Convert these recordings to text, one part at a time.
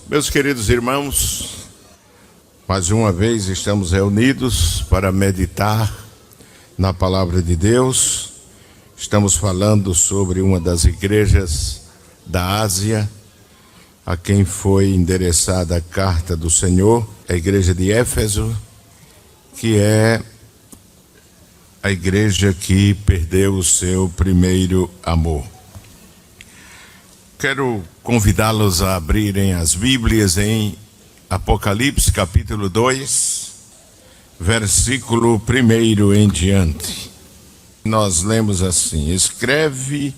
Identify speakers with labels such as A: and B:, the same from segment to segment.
A: Meus queridos irmãos, mais uma vez estamos reunidos para meditar na palavra de Deus. Estamos falando sobre uma das igrejas da Ásia, a quem foi endereçada a carta do Senhor, a igreja de Éfeso, que é a igreja que perdeu o seu primeiro amor. Quero convidá-los a abrirem as Bíblias em Apocalipse capítulo 2, versículo 1 em diante. Nós lemos assim: escreve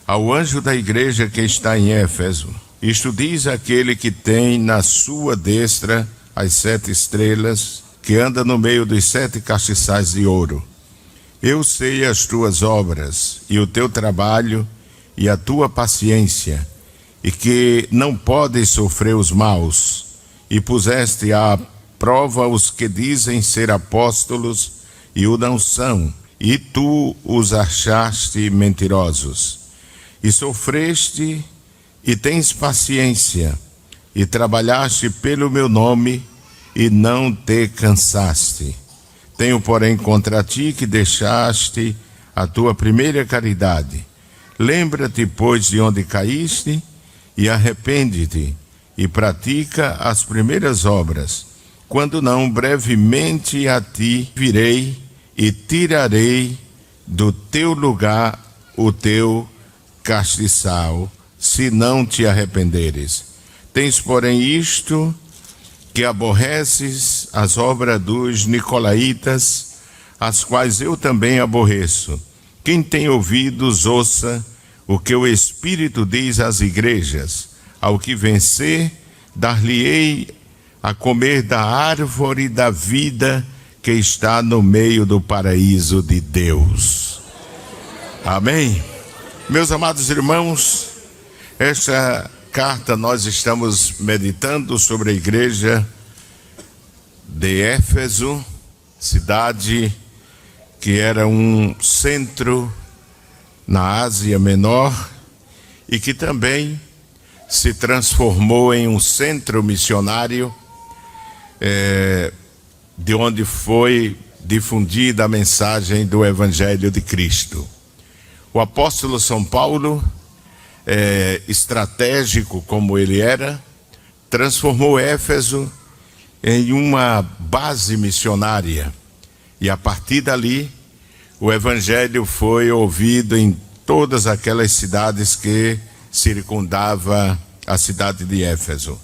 A: ao anjo da igreja que está em Éfeso, isto diz aquele que tem na sua destra as 7 estrelas, que anda no meio dos 7 castiçais de ouro. Eu sei as tuas obras e o teu trabalho e a tua paciência, e que não podes sofrer os maus, e puseste à prova os que dizem ser apóstolos e o não são, e tu os achaste mentirosos. E sofreste e tens paciência, e trabalhaste pelo meu nome e não te cansaste. Tenho, porém, contra ti que deixaste a tua primeira caridade. Lembra-te, pois, de onde caíste, e arrepende-te, e pratica as primeiras obras. Quando não, brevemente a ti virei e tirarei do teu lugar o teu castiçal, se não te arrependeres. Tens, porém, isto, que aborreces as obras dos nicolaítas, as quais eu também aborreço. Quem tem ouvidos, ouça o que o Espírito diz às igrejas. Ao que vencer, dar-lhe-ei a comer da árvore da vida que está no meio do paraíso de Deus. Amém? Meus amados irmãos, esta carta nós estamos meditando sobre a igreja de Éfeso, cidade que era um centro na Ásia Menor e que também se transformou em um centro missionário, de onde foi difundida a mensagem do Evangelho de Cristo. O apóstolo São Paulo, estratégico como ele era, transformou Éfeso em uma base missionária. E a partir dali, o Evangelho foi ouvido em todas aquelas cidades que circundavam a cidade de Éfeso.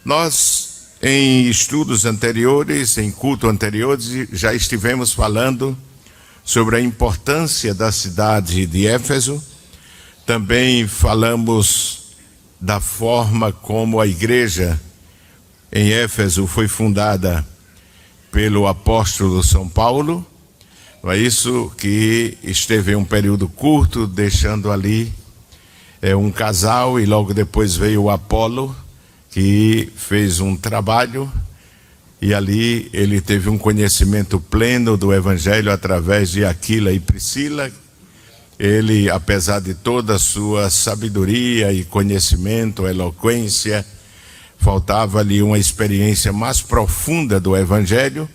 A: Nós, em estudos anteriores, em cultos anteriores, já estivemos falando sobre a importância da cidade de Éfeso. Também falamos da forma como a igreja em Éfeso foi fundada pelo apóstolo São Paulo. Não é isso, que esteve em um período curto, deixando ali um casal, e logo depois veio o Apolo, que fez um trabalho, e ali ele teve um conhecimento pleno do Evangelho através de Aquila e Priscila. Ele, apesar de toda a sua sabedoria e conhecimento, eloquência, faltava-lhe uma experiência mais profunda do Evangelho,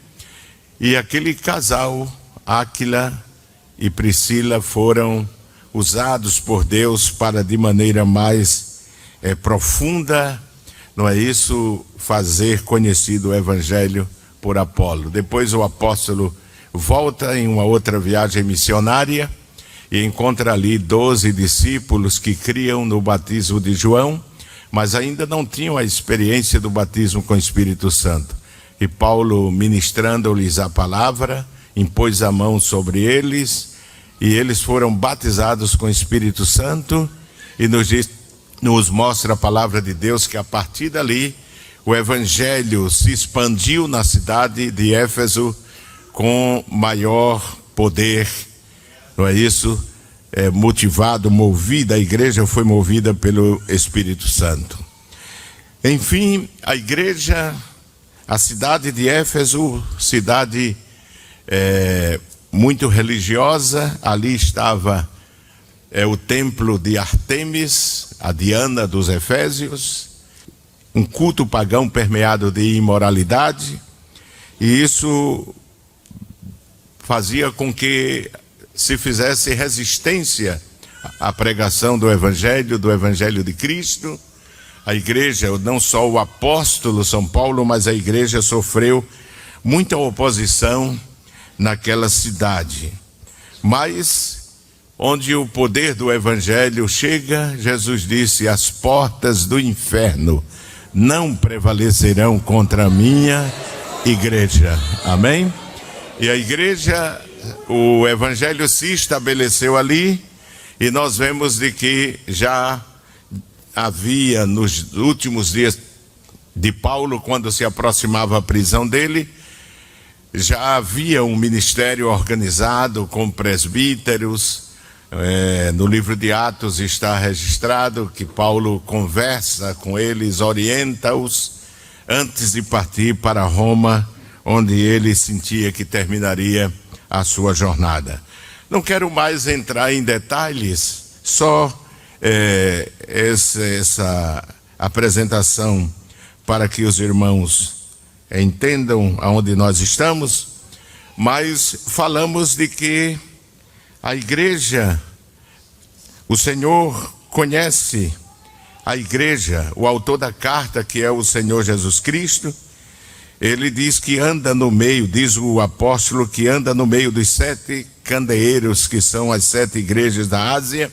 A: e aquele casal, Aquila e Priscila, foram usados por Deus para, de maneira mais profunda, não é isso, fazer conhecido o Evangelho por Apolo. Depois o apóstolo volta em uma outra viagem missionária e encontra ali 12 discípulos que criam no batismo de João, mas ainda não tinham a experiência do batismo com o Espírito Santo. E Paulo, ministrando-lhes a palavra, impôs a mão sobre eles, e eles foram batizados com o Espírito Santo, e nos mostra a palavra de Deus que a partir dali o Evangelho se expandiu na cidade de Éfeso com maior poder, não é isso? A igreja foi movida pelo Espírito Santo. Enfim, a igreja, a cidade de Éfeso, cidade muito religiosa, ali estava o templo de Ártemis, a Diana dos Efésios, um culto pagão permeado de imoralidade, e isso fazia com que se fizesse resistência à pregação do Evangelho de Cristo. A igreja, não só o apóstolo São Paulo, mas a igreja sofreu muita oposição naquela cidade. Mas, onde o poder do Evangelho chega, Jesus disse: as portas do inferno não prevalecerão contra a minha igreja. Amém? E a igreja, o Evangelho se estabeleceu ali, e nós vemos de que já havia nos últimos dias de Paulo, quando se aproximava a prisão dele, já havia um ministério organizado com presbíteros. No livro de Atos está registrado que Paulo conversa com eles, orienta-os antes de partir para Roma, onde ele sentia que terminaria a sua jornada. Não quero mais entrar em detalhes, só essa apresentação para que os irmãos entendam aonde nós estamos, mas falamos de que a igreja, o Senhor conhece a igreja. O autor da carta, que é o Senhor Jesus Cristo, ele diz que anda no meio, diz o apóstolo, que anda no meio dos 7 candeeiros, que são as 7 igrejas da Ásia,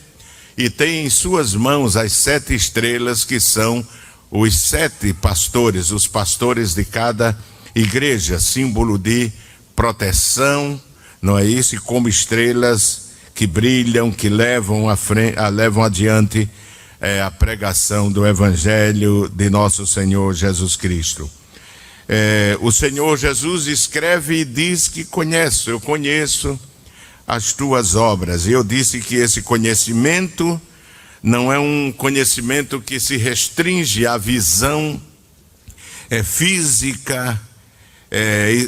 A: e tem em suas mãos as 7 estrelas, que são os 7 pastores, os pastores de cada igreja, símbolo de proteção, não é isso? E como estrelas que brilham, que levam adiante a pregação do Evangelho de nosso Senhor Jesus Cristo. O Senhor Jesus escreve e diz que eu conheço as tuas obras. E eu disse que esse conhecimento não é um conhecimento que se restringe à visão física,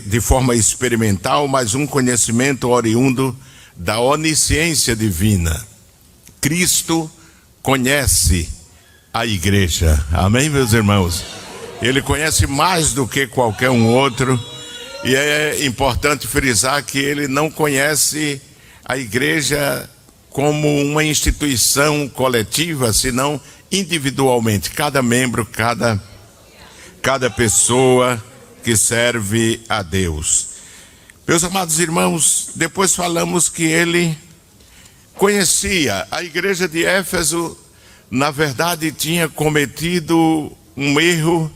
A: de forma experimental, mas um conhecimento oriundo da onisciência divina. Cristo conhece a igreja. Amém, meus irmãos? Ele conhece mais do que qualquer um outro, e é importante frisar que ele não conhece a igreja como uma instituição coletiva, senão individualmente, cada membro, cada pessoa que serve a Deus. Meus amados irmãos, depois falamos que ele conhecia a igreja de Éfeso. Na verdade, tinha cometido um erro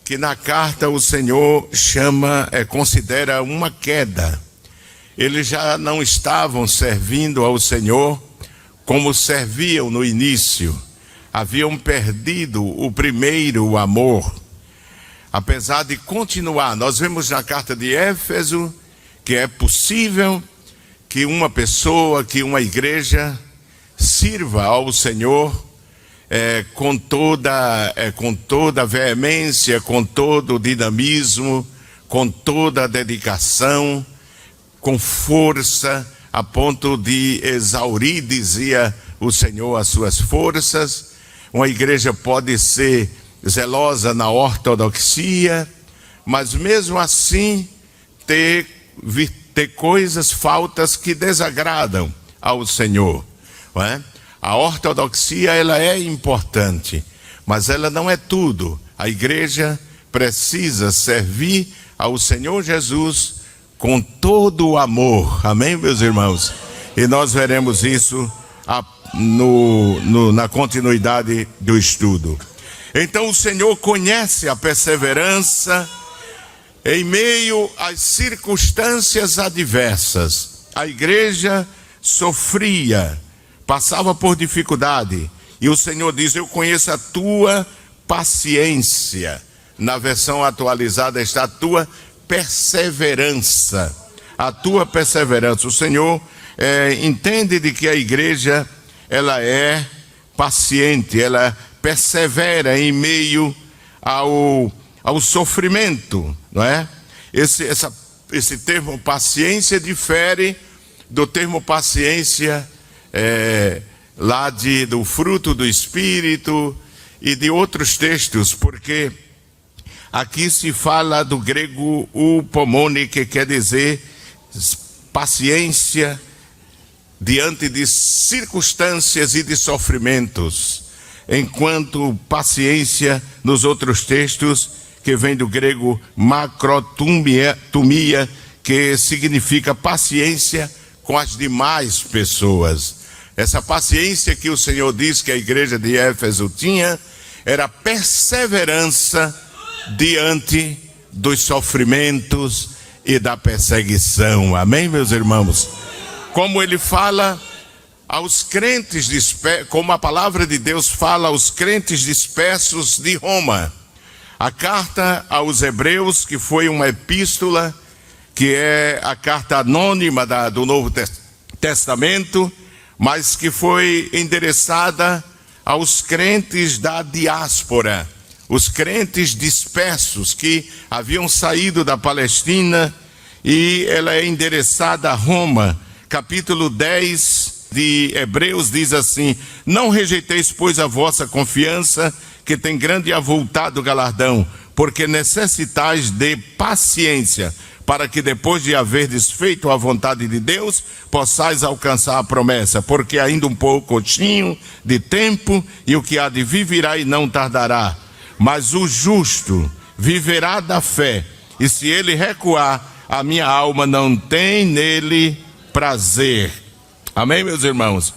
A: que na carta o Senhor considera uma queda. Eles já não estavam servindo ao Senhor como serviam no início. Haviam perdido o primeiro amor. Apesar de continuar, nós vemos na carta de Éfeso que é possível que uma pessoa, que uma igreja sirva ao Senhor com toda a veemência, com todo o dinamismo, com toda a dedicação, com força, a ponto de exaurir, dizia o Senhor, as suas forças. Uma igreja pode ser zelosa na ortodoxia, mas mesmo assim ter coisas, faltas que desagradam ao Senhor, não é? A ortodoxia, ela é importante, mas ela não é tudo. A igreja precisa servir ao Senhor Jesus com todo o amor. Amém, meus irmãos? E nós veremos isso na continuidade do estudo. Então o Senhor conhece a perseverança em meio às circunstâncias adversas. A igreja sofria, passava por dificuldade, e o Senhor diz: eu conheço a tua paciência. Na versão atualizada está a tua perseverança. A tua perseverança. O Senhor entende de que a igreja, ela é paciente, ela persevera em meio ao sofrimento, não é? Esse termo paciência difere do termo paciência lá do fruto do Espírito, e de outros textos, porque aqui se fala do grego upomone, que quer dizer paciência diante de circunstâncias e de sofrimentos, enquanto paciência nos outros textos, que vem do grego macrotumia, que significa paciência com as demais pessoas. Essa paciência que o Senhor diz que a igreja de Éfeso tinha, era perseverança diante dos sofrimentos e da perseguição. Amém, meus irmãos? Como ele fala aos crentes dispersos, como a palavra de Deus fala aos crentes dispersos de Roma. A carta aos Hebreus, que foi uma epístola, que é a carta anônima do Novo Testamento, mas que foi endereçada aos crentes da diáspora, os crentes dispersos que haviam saído da Palestina, e ela é endereçada a Roma. Capítulo 10 de Hebreus diz assim: não rejeiteis, pois, a vossa confiança, que tem grande e avultado galardão, porque necessitais de paciência, para que depois de haver desfeito a vontade de Deus, possais alcançar a promessa, porque ainda um pouquinho de tempo, e o que há de vir virá e não tardará. Mas o justo viverá da fé, e se ele recuar, a minha alma não tem nele prazer. Amém, meus irmãos?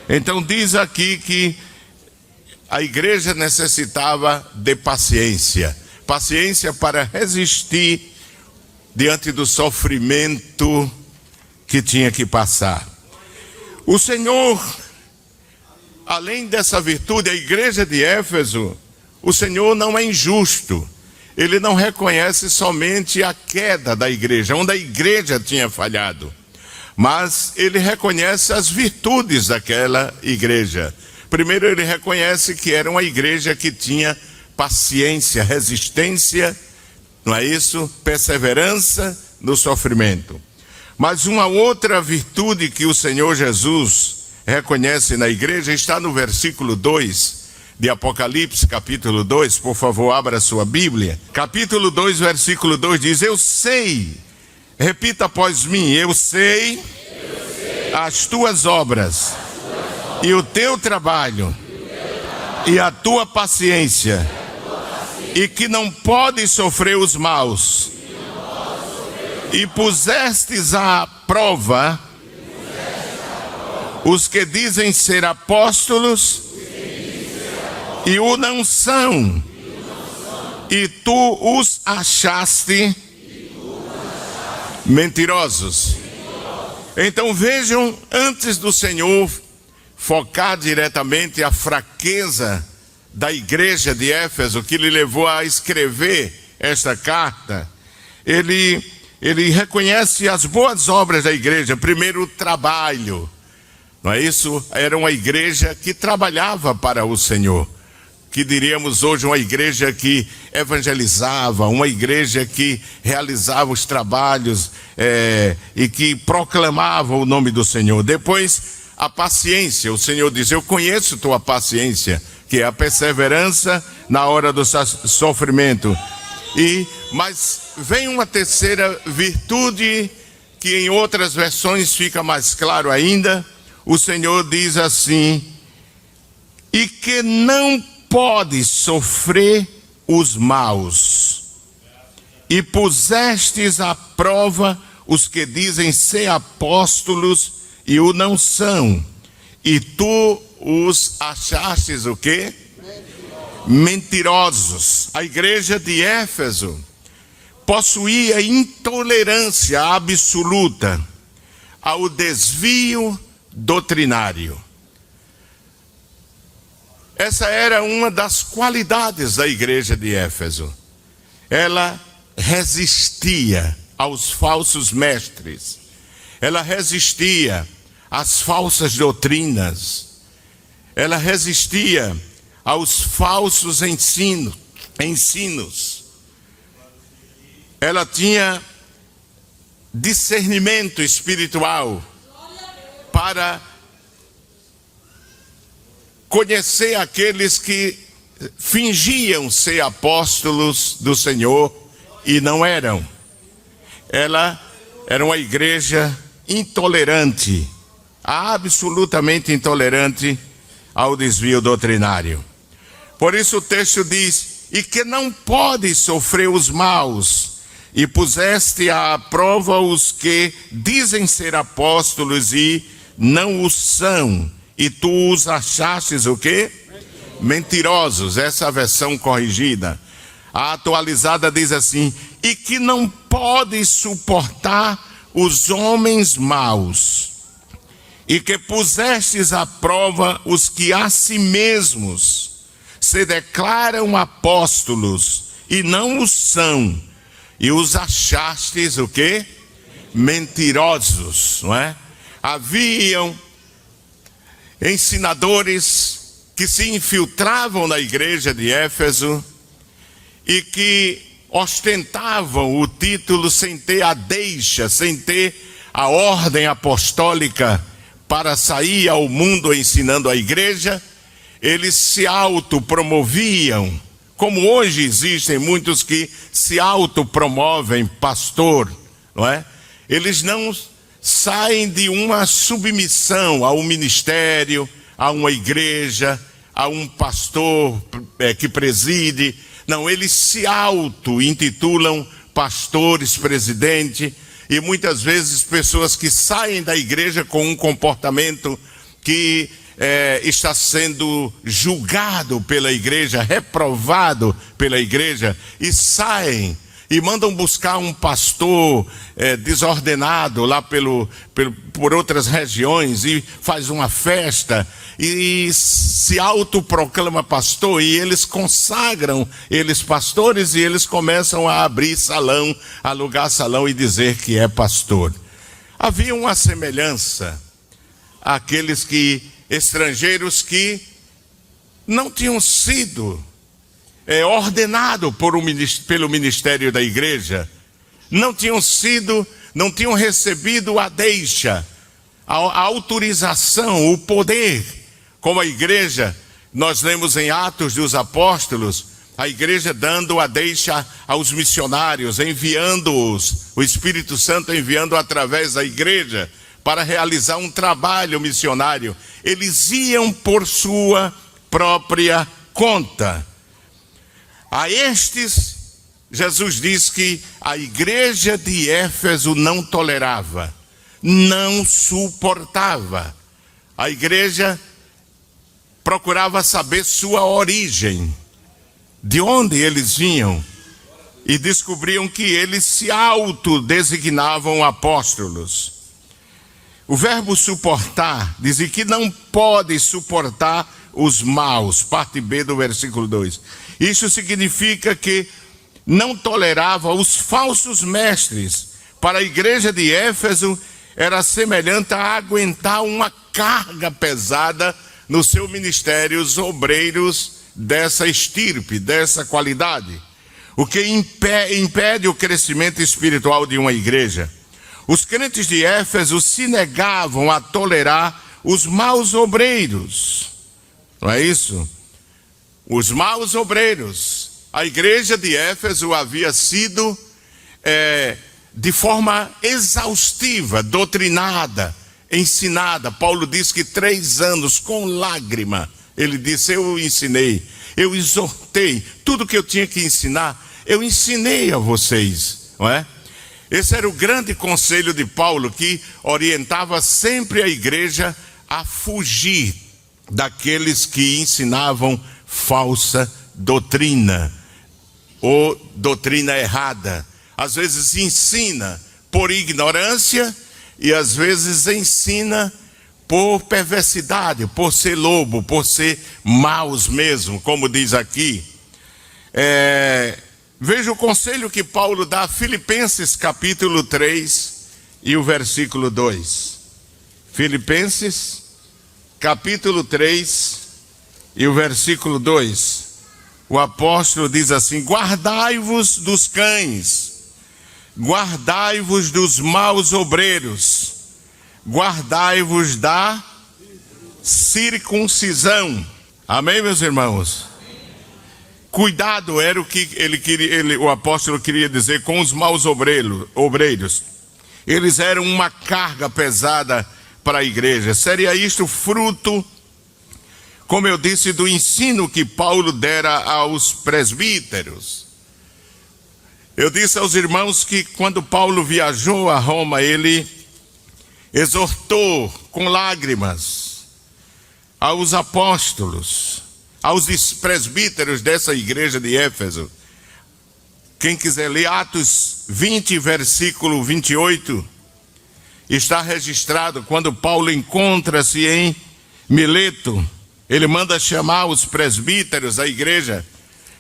A: Então diz aqui que a igreja necessitava de paciência. Paciência para resistir diante do sofrimento que tinha que passar. O Senhor, além dessa virtude, a igreja de Éfeso, o Senhor não é injusto. Ele não reconhece somente a queda da igreja, onde a igreja tinha falhado, mas ele reconhece as virtudes daquela igreja. Primeiro, ele reconhece que era uma igreja que tinha paciência, resistência, não é isso? Perseverança no sofrimento. Mas uma outra virtude que o Senhor Jesus reconhece na igreja está no versículo 2 de Apocalipse, capítulo 2. Por favor, abra a sua Bíblia. Capítulo 2, versículo 2 diz: eu sei, repita após mim, eu sei as tuas obras e o teu trabalho e a tua paciência, e que não podes sofrer os maus, e pusestes à prova os que dizem ser apóstolos e o não são, e tu os achaste mentirosos. Então vejam, antes do Senhor focar diretamente a fraqueza da igreja de Éfeso, que lhe levou a escrever esta carta, ele reconhece as boas obras da igreja. Primeiro, o trabalho, não é isso? Era uma igreja que trabalhava para o Senhor, que diríamos hoje uma igreja que evangelizava, uma igreja que realizava os trabalhos e que proclamava o nome do Senhor. Depois, a paciência. O Senhor diz: eu conheço tua paciência, que é a perseverança na hora do sofrimento. Mas vem uma terceira virtude, que em outras versões fica mais claro ainda. O Senhor diz assim: e que não pode sofrer os maus, e pusestes à prova os que dizem ser apóstolos e o não são, e tu os achastes o quê? Mentirosos. A igreja de Éfeso possuía intolerância absoluta ao desvio doutrinário. Essa era uma das qualidades da igreja de Éfeso. Ela resistia aos falsos mestres. Ela resistia às falsas doutrinas. Ela resistia aos falsos ensinos. Ela tinha discernimento espiritual para conhecer aqueles que fingiam ser apóstolos do Senhor e não eram. Ela era uma igreja intolerante, absolutamente intolerante ao desvio doutrinário. Por isso o texto diz: e que não pode sofrer os maus, e puseste à prova os que dizem ser apóstolos e não o são, e tu os achastes o quê? Mentirosos. Essa é a versão corrigida. A atualizada diz assim: e que não pode suportar os homens maus, e que pusestes à prova os que a si mesmos se declaram apóstolos e não o são, e os achastes o quê? Mentirosos, não é? Haviam ensinadores que se infiltravam na igreja de Éfeso e que ostentavam o título sem ter a deixa, sem ter a ordem apostólica para sair ao mundo ensinando a igreja. Eles se autopromoviam, como hoje existem muitos que se autopromovem pastor, não é? Eles não saem de uma submissão a um ministério, a uma igreja, a um pastor que preside. Não, eles se auto-intitulam pastores, presidente, e muitas vezes pessoas que saem da igreja com um comportamento que está sendo julgado pela igreja, reprovado pela igreja, e saem e mandam buscar um pastor desordenado lá por outras regiões, e faz uma festa e se autoproclama pastor, e eles consagram eles pastores, e eles começam a abrir salão, alugar salão e dizer que é pastor. Havia uma semelhança àqueles estrangeiros que não tinham sido ordenados pelo ministério da igreja, não tinham recebido a deixa, a autorização, o poder, como a igreja. Nós lemos em Atos dos Apóstolos, a igreja dando a deixa aos missionários, enviando-os, o Espírito Santo enviando através da igreja para realizar um trabalho missionário. Eles iam por sua própria conta. A estes, Jesus diz que a igreja de Éfeso não tolerava, não suportava. A igreja procurava saber sua origem, de onde eles vinham, e descobriam que eles se autodesignavam apóstolos. O verbo suportar diz que não pode suportar os maus, parte B do versículo 2. Isso significa que não tolerava os falsos mestres. Para a igreja de Éfeso era semelhante a aguentar uma carga pesada no seu ministério, os obreiros dessa estirpe, dessa qualidade, o que impede o crescimento espiritual de uma igreja. Os crentes de Éfeso se negavam a tolerar os maus obreiros, não é isso? Os maus obreiros. A igreja de Éfeso havia sido de forma exaustiva, doutrinada, ensinada. Paulo diz que 3 anos com lágrima, ele disse: eu ensinei, eu exortei, tudo que eu tinha que ensinar, eu ensinei a vocês, não é? Esse era o grande conselho de Paulo, que orientava sempre a igreja a fugir daqueles que ensinavam falsa doutrina ou doutrina errada. Às vezes ensina por ignorância e às vezes ensina por perversidade, por ser lobo, por ser maus mesmo, como diz aqui. Veja o conselho que Paulo dá a Filipenses capítulo 3 e o versículo 2. Filipenses capítulo 3 e o versículo 2. O apóstolo diz assim: guardai-vos dos cães, guardai-vos dos maus obreiros, guardai-vos da circuncisão. Amém, meus irmãos? Cuidado era o que o apóstolo queria dizer com os maus obreiros. Eles eram uma carga pesada para a igreja. Seria isto fruto, como eu disse, do ensino que Paulo dera aos presbíteros. Eu disse aos irmãos que quando Paulo viajou a Roma, ele exortou com lágrimas aos apóstolos, aos presbíteros dessa igreja de Éfeso. Quem quiser ler Atos 20, versículo 28, está registrado quando Paulo encontra-se em Mileto. Ele manda chamar os presbíteros da igreja,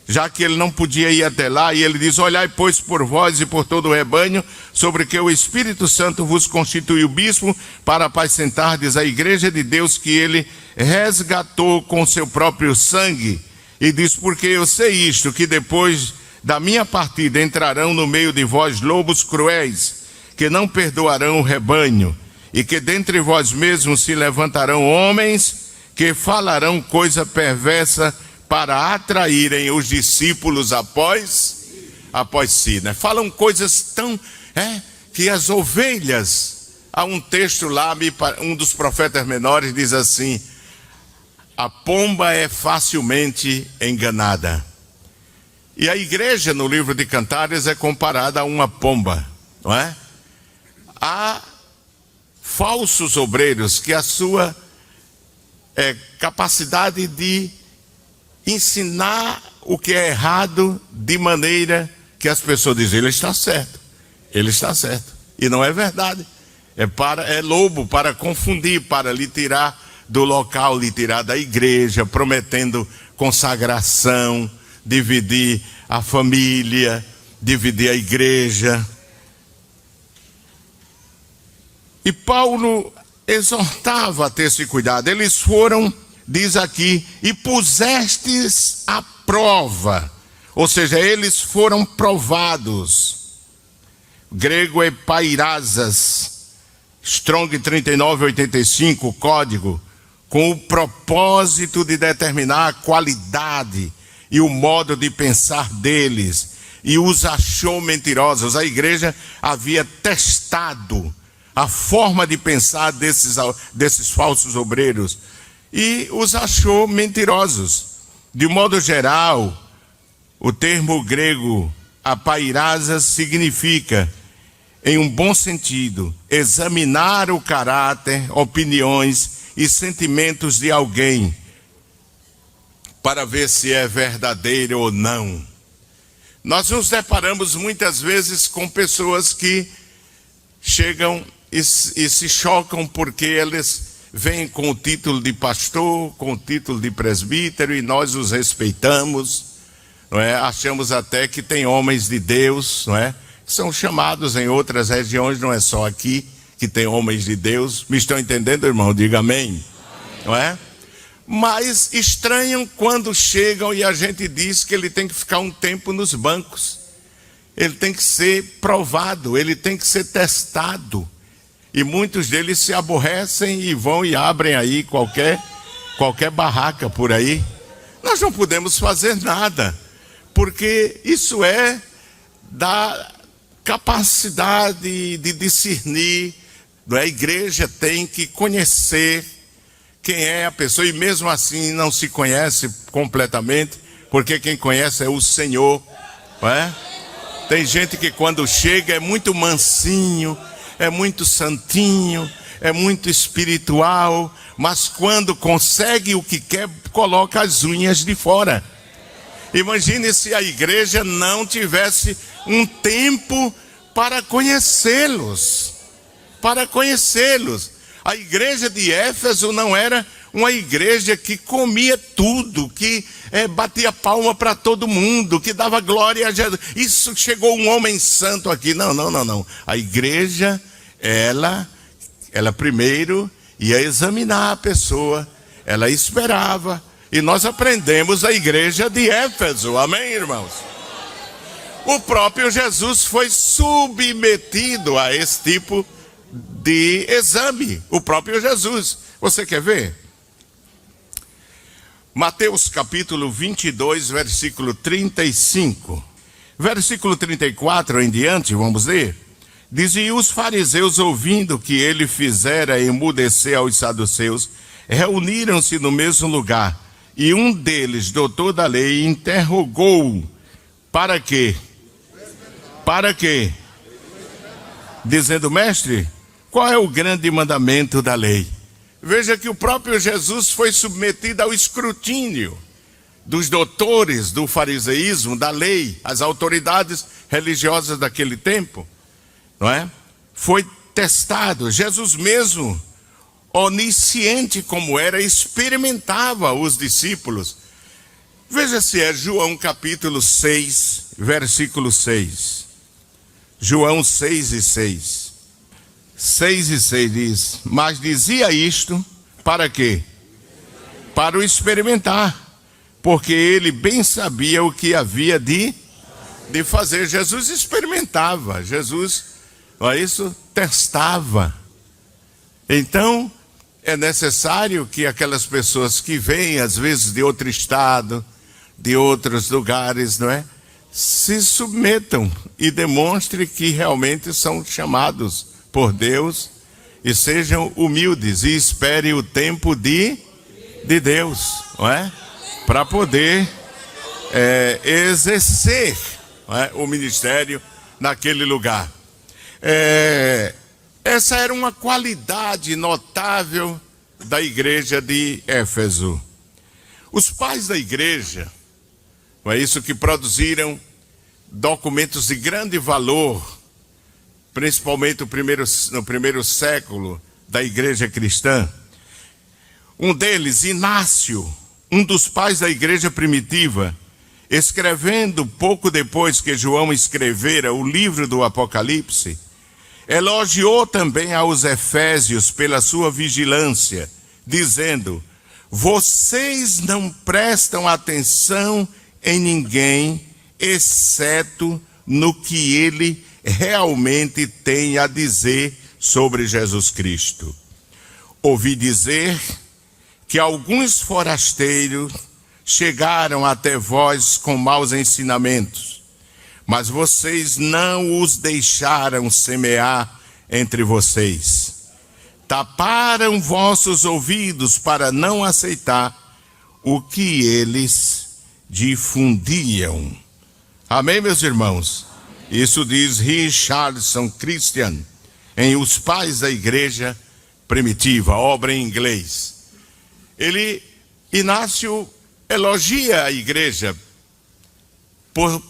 A: já que ele não podia ir até lá, e ele diz: olhai, pois, por vós e por todo o rebanho, sobre que o Espírito Santo vos constituiu bispo, para apacentardes a igreja de Deus, que ele resgatou com seu próprio sangue. E diz: porque eu sei isto, que depois da minha partida entrarão no meio de vós lobos cruéis, que não perdoarão o rebanho, e que dentre vós mesmos se levantarão homens que falarão coisa perversa para atraírem os discípulos após si, né? Falam coisas tão, que as ovelhas, há um texto lá, um dos profetas menores diz assim: a pomba é facilmente enganada. E a igreja no livro de Cantares é comparada a uma pomba, não é? Há falsos obreiros que a sua capacidade de ensinar o que é errado de maneira que as pessoas dizem: ele está certo, e não é verdade. É lobo para confundir, para lhe tirar do local, lhe tirar da igreja, prometendo consagração, dividir a família, dividir a igreja. E Paulo exortava a ter esse cuidado. Eles foram, diz aqui, e pusestes à prova, ou seja, eles foram provados. O grego é pairazas, Strong 3985, código, com o propósito de determinar a qualidade e o modo de pensar deles, e os achou mentirosos. A igreja havia testado a forma de pensar desses falsos obreiros e os achou mentirosos. De modo geral, o termo grego apairasas significa, em um bom sentido, examinar o caráter, opiniões e sentimentos de alguém para ver se é verdadeiro ou não. Nós nos deparamos muitas vezes com pessoas que chegam e se chocam porque eles vêm com o título de pastor, com o título de presbítero, e nós os respeitamos, não é? Achamos até que tem homens de Deus, não é? São chamados em outras regiões, não é só aqui que tem homens de Deus. Me estão entendendo, irmão? Diga amém. Não é? Mas estranham quando chegam e a gente diz que ele tem que ficar um tempo nos bancos. Ele tem que ser provado, ele tem que ser testado. E muitos deles se aborrecem e vão e abrem aí qualquer barraca por aí. Nós não podemos fazer nada, porque isso é da capacidade de discernir. A igreja tem que conhecer quem é a pessoa, e mesmo assim não se conhece completamente, porque quem conhece é o Senhor, não é? Tem gente que quando chega é muito mansinho, é muito santinho, é muito espiritual, mas quando consegue o que quer, coloca as unhas de fora. Imagine se a igreja não tivesse um tempo para conhecê-los. A igreja de Éfeso não era uma igreja que comia tudo, que batia palma para todo mundo, que dava glória a Jesus. Isso, chegou um homem santo aqui. Não. A igreja, ela primeiro ia examinar a pessoa, ela esperava. E nós aprendemos a igreja de Éfeso, amém, irmãos? O próprio Jesus foi submetido a esse tipo de exame, o próprio Jesus. Você quer ver? Mateus capítulo 22, versículo 35. Versículo 34 em diante, vamos ler. Diz: e os fariseus, ouvindo que ele fizera emudecer aos saduceus, reuniram-se no mesmo lugar. E um deles, doutor da lei, interrogou-o. Para quê? Para quê? Dizendo: mestre, qual é o grande mandamento da lei? Veja que o próprio Jesus foi submetido ao escrutínio dos doutores do fariseísmo, da lei, as autoridades religiosas daquele tempo, não é? Foi testado. Jesus mesmo, onisciente como era, experimentava os discípulos. Veja se é João capítulo 6, versículo 6. João 6 e 6. 6 e 6 diz: mas dizia isto para quê? Para o experimentar, porque ele bem sabia o que havia de fazer. Jesus experimentava, Jesus, não é isso? Testava. Então, é necessário que aquelas pessoas que vêm, às vezes, de outro estado, de outros lugares, não é? Se submetam e demonstrem que realmente são chamados por Deus e sejam humildes e esperem o tempo de Deus, não é? Para poder exercer, não é? O ministério naquele lugar. Essa era uma qualidade notável da igreja de Éfeso. Os pais da igreja, não é isso, que produziram documentos de grande valor, principalmente no primeiro século da igreja cristã. Um deles, Inácio, um dos pais da igreja primitiva, escrevendo pouco depois que João escrevera o livro do Apocalipse, elogiou também aos efésios pela sua vigilância, dizendo: vocês não prestam atenção em ninguém, exceto no que ele realmente tem a dizer sobre Jesus Cristo. Ouvi dizer que alguns forasteiros chegaram até vós com maus ensinamentos, mas vocês não os deixaram semear entre vocês. Taparam vossos ouvidos para não aceitar o que eles difundiam. Amém, meus irmãos? Isso diz Richardson Christian, em Os Pais da Igreja Primitiva, obra em inglês. Inácio elogia a igreja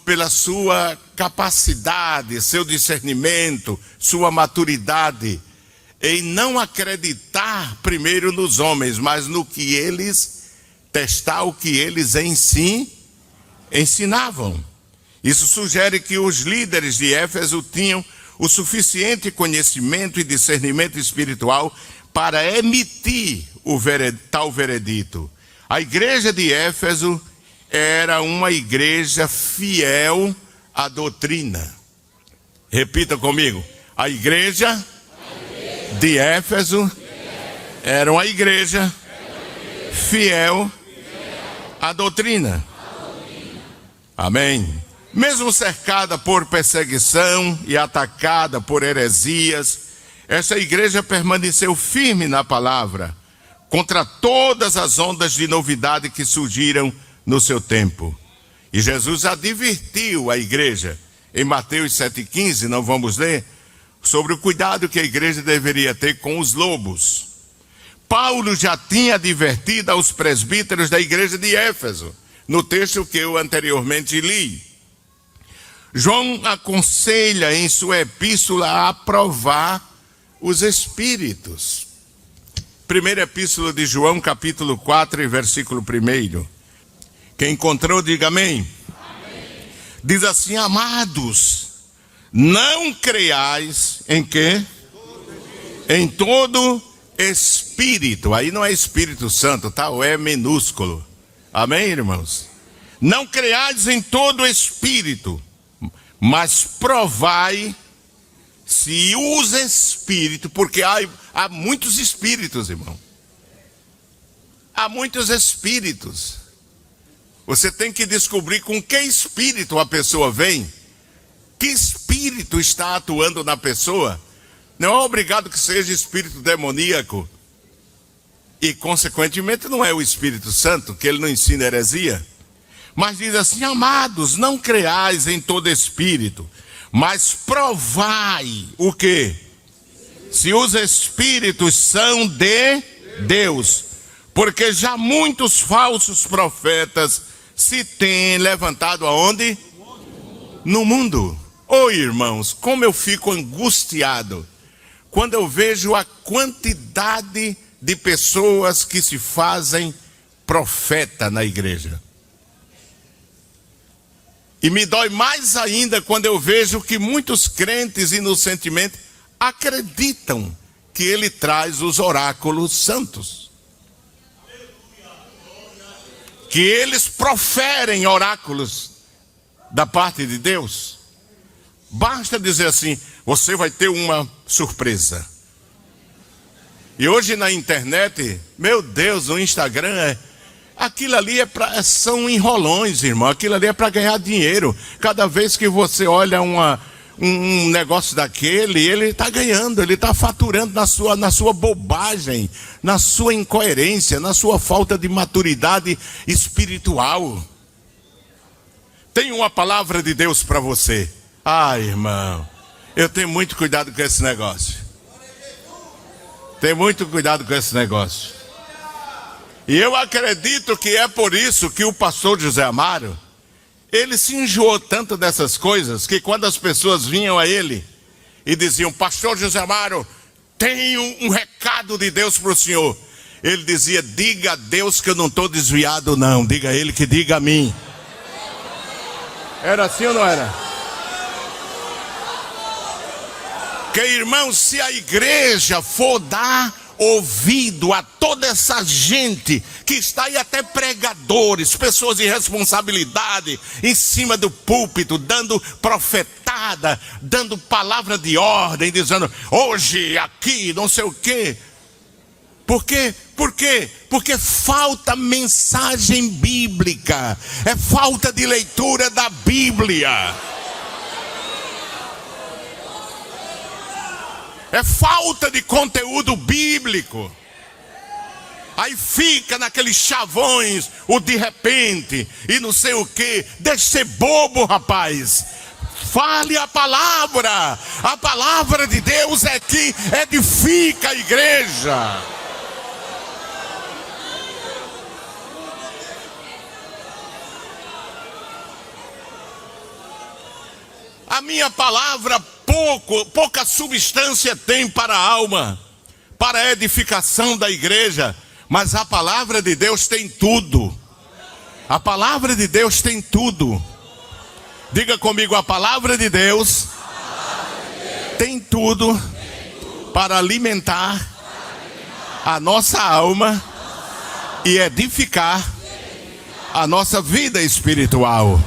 A: pela sua capacidade, seu discernimento, sua maturidade, em não acreditar primeiro nos homens, mas no que eles, testar o que eles ensinavam. Isso sugere que os líderes de Éfeso tinham o suficiente conhecimento e discernimento espiritual para emitir tal veredito. A igreja de Éfeso era uma igreja fiel à doutrina. Repita comigo: a igreja de Éfeso era uma igreja fiel à doutrina. Amém. Mesmo cercada por perseguição e atacada por heresias, essa igreja permaneceu firme na palavra, contra todas as ondas de novidade que surgiram no seu tempo. E Jesus advertiu a igreja, em Mateus 7,15, não vamos ler, sobre o cuidado que a igreja deveria ter com os lobos. Paulo já tinha advertido aos presbíteros da igreja de Éfeso, no texto que eu anteriormente li. João aconselha em sua epístola a aprovar os espíritos. Primeira epístola de João, capítulo 4, e versículo 1. Quem encontrou, diga amém. Amém. Diz assim: amados, não creiais em quê? Em todo espírito. Aí não é Espírito Santo, tá? O é minúsculo. Amém, irmãos? Não creiais em todo espírito, mas provai se os espíritos, porque há muitos espíritos, irmão. Há muitos espíritos. Você tem que descobrir com que espírito a pessoa vem. Que espírito está atuando na pessoa. Não é obrigado que seja espírito demoníaco. E, consequentemente, não é o Espírito Santo, que ele não ensina heresia. Mas diz assim: amados, não creais em todo espírito, mas provai o quê? Se os espíritos são de Deus. Porque já muitos falsos profetas se têm levantado aonde? No mundo. Oh, irmãos, como eu fico angustiado quando eu vejo a quantidade de pessoas que se fazem profeta na igreja. E me dói mais ainda quando eu vejo que muitos crentes inocentemente acreditam que ele traz os oráculos santos. Que eles proferem oráculos da parte de Deus. Basta dizer assim: você vai ter uma surpresa. E hoje na internet, meu Deus, o Instagram aquilo ali são enrolões, irmão. Aquilo ali é para ganhar dinheiro. Cada vez que você olha um negócio daquele, ele está ganhando, ele está faturando na sua bobagem, na sua incoerência, na sua falta de maturidade espiritual. Tem uma palavra de Deus para você. Ah, irmão, eu tenho muito cuidado com esse negócio. Tenho muito cuidado com esse negócio. E eu acredito que é por isso que o pastor José Amaro, ele se enjoou tanto dessas coisas, que quando as pessoas vinham a ele e diziam: pastor José Amaro, tenho um recado de Deus para o senhor. Ele dizia: diga a Deus que eu não estou desviado não, diga a ele que diga a mim. Era assim ou não era? Que, irmão, se a igreja for dar ouvido a toda essa gente que está aí, até pregadores, pessoas de responsabilidade em cima do púlpito, dando profetada, dando palavra de ordem, dizendo hoje aqui não sei o quê. Por quê? Por quê? Porque falta mensagem bíblica, é falta de leitura da Bíblia. É falta de conteúdo bíblico. Aí fica naqueles chavões, o de repente, e não sei o que. Deixa de ser bobo, rapaz. Fale a palavra. A palavra de Deus é que edifica a igreja. A minha palavra pouca substância tem para a alma, para a edificação da igreja, mas a palavra de Deus tem tudo. A palavra de Deus tem tudo. Diga comigo: a palavra de Deus tem tudo para alimentar a nossa alma e edificar a nossa vida espiritual.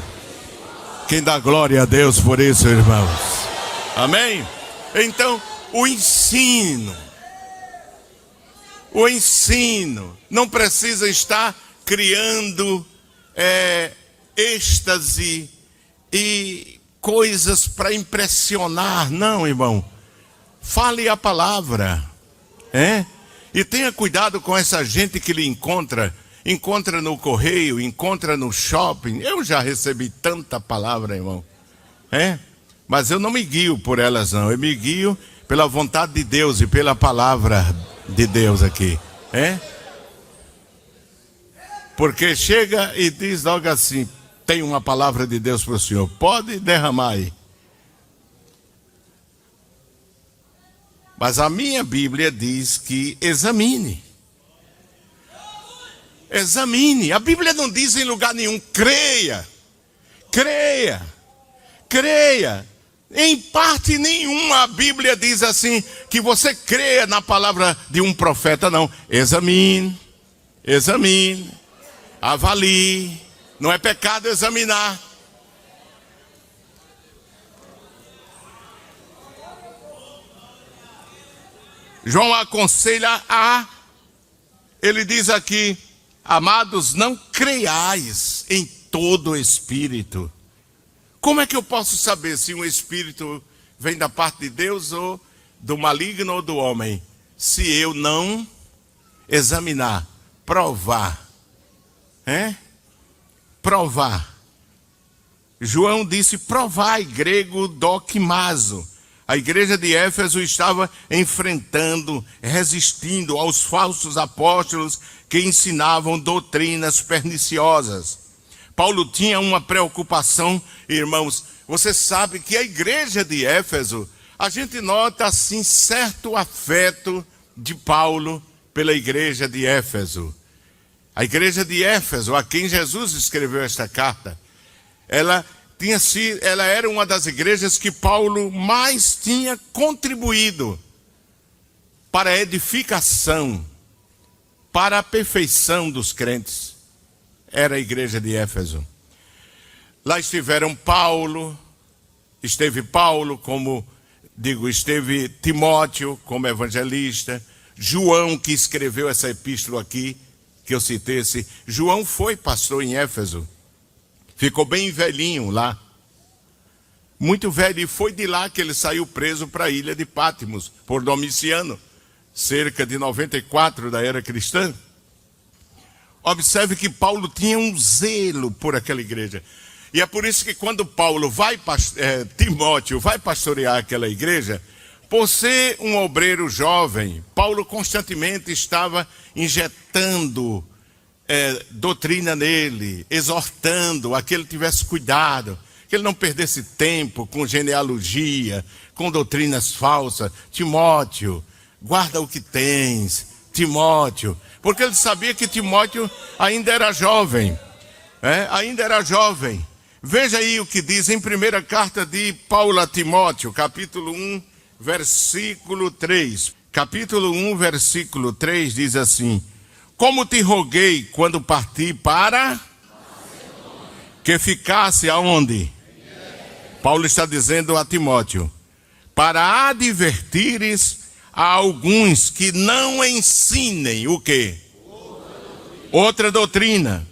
A: Quem dá glória a Deus por isso, irmãos? Amém? Então, o ensino não precisa estar criando êxtase e coisas para impressionar, não, irmão. Fale a palavra, e tenha cuidado com essa gente que lhe encontra no correio, encontra no shopping. Eu já recebi tanta palavra, irmão, mas eu não me guio por elas não, eu me guio pela vontade de Deus e pela palavra de Deus aqui, porque chega e diz logo assim: tem uma palavra de Deus para o senhor, pode derramar aí. Mas a minha Bíblia diz que examine. A Bíblia não diz em lugar nenhum: creia. Em parte nenhuma a Bíblia diz assim, que você creia na palavra de um profeta, não. Examine, avalie. Não é pecado examinar. João aconselha ele diz aqui: amados, não creiais em todo espírito. Como é que eu posso saber se um espírito vem da parte de Deus ou do maligno ou do homem? Se eu não examinar, provar. Provar. João disse provai, grego dokimazo. A igreja de Éfeso estava enfrentando, resistindo aos falsos apóstolos que ensinavam doutrinas perniciosas. Paulo tinha uma preocupação, irmãos. Você sabe que a igreja de Éfeso, a gente nota assim certo afeto de Paulo pela igreja de Éfeso. A igreja de Éfeso, a quem Jesus escreveu esta carta, ela era uma das igrejas que Paulo mais tinha contribuído para a edificação, para a perfeição dos crentes. Era a igreja de Éfeso. Lá esteve Paulo, esteve Timóteo como evangelista, João, que escreveu essa epístola aqui, que eu citei. João foi pastor em Éfeso. Ficou bem velhinho lá. Muito velho. E foi de lá que ele saiu preso para a ilha de Patmos, por Domiciano. Cerca de 94 da era cristã. Observe que Paulo tinha um zelo por aquela igreja. E é por isso que quando Timóteo vai pastorear aquela igreja, por ser um obreiro jovem, Paulo constantemente estava injetando doutrina nele, exortando a que ele tivesse cuidado, que ele não perdesse tempo com genealogia, com doutrinas falsas. Timóteo, guarda o que tens, Timóteo, porque ele sabia que Timóteo ainda era jovem, ainda era jovem. Veja aí o que diz em primeira carta de Paulo a Timóteo, capítulo 1, versículo 3. Capítulo 1, versículo 3 diz assim: como te roguei quando parti para que ficasse aonde? Paulo está dizendo a Timóteo, para advertires a alguns que não ensinem o quê? Outra doutrina.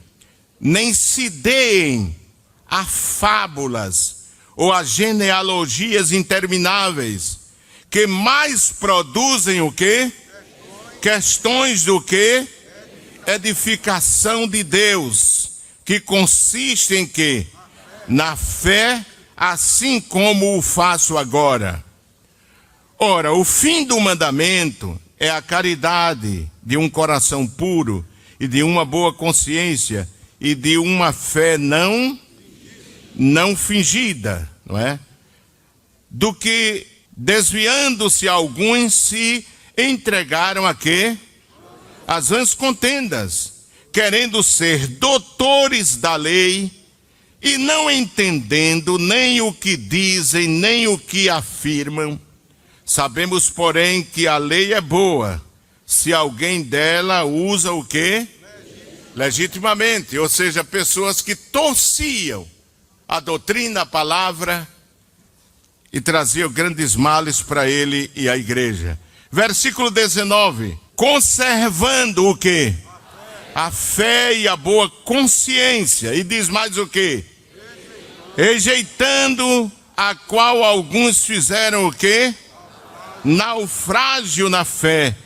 A: Nem se deem a fábulas ou a genealogias intermináveis, que mais produzem o quê? Questões do quê? Edificação de Deus, que consiste em quê? Na fé, assim como o faço agora. Ora, o fim do mandamento é a caridade de um coração puro e de uma boa consciência e de uma fé não fingida, não é? Do que, desviando-se alguns, se entregaram a quê? As vãs contendas, querendo ser doutores da lei e não entendendo nem o que dizem, nem o que afirmam. Sabemos, porém, que a lei é boa, se alguém dela usa o quê? Legitimamente, ou seja, pessoas que torciam a doutrina, a palavra, e traziam grandes males para ele e a igreja. Versículo 19, conservando o quê? A fé e a boa consciência. E diz mais o quê? Rejeitando a qual alguns fizeram o quê? Naufrágio na fé.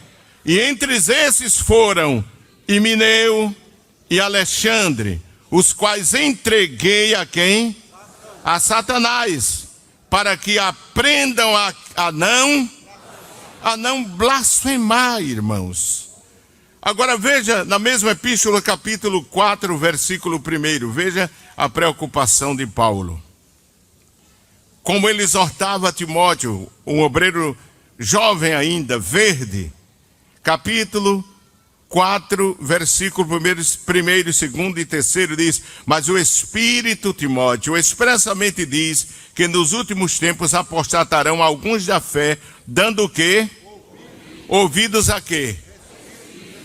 A: E entre esses foram Himeneu e Alexandre, os quais entreguei a quem? A Satanás, para que aprendam a não blasfemar, irmãos. Agora veja, na mesma epístola, capítulo 4, versículo 1, veja a preocupação de Paulo. Como ele exortava Timóteo, um obreiro jovem ainda, verde. Capítulo 4, versículo 1, 2 e 3 diz: mas o Espírito, Timóteo, expressamente diz que nos últimos tempos apostatarão alguns da fé, dando o quê? Ouvidos a quê?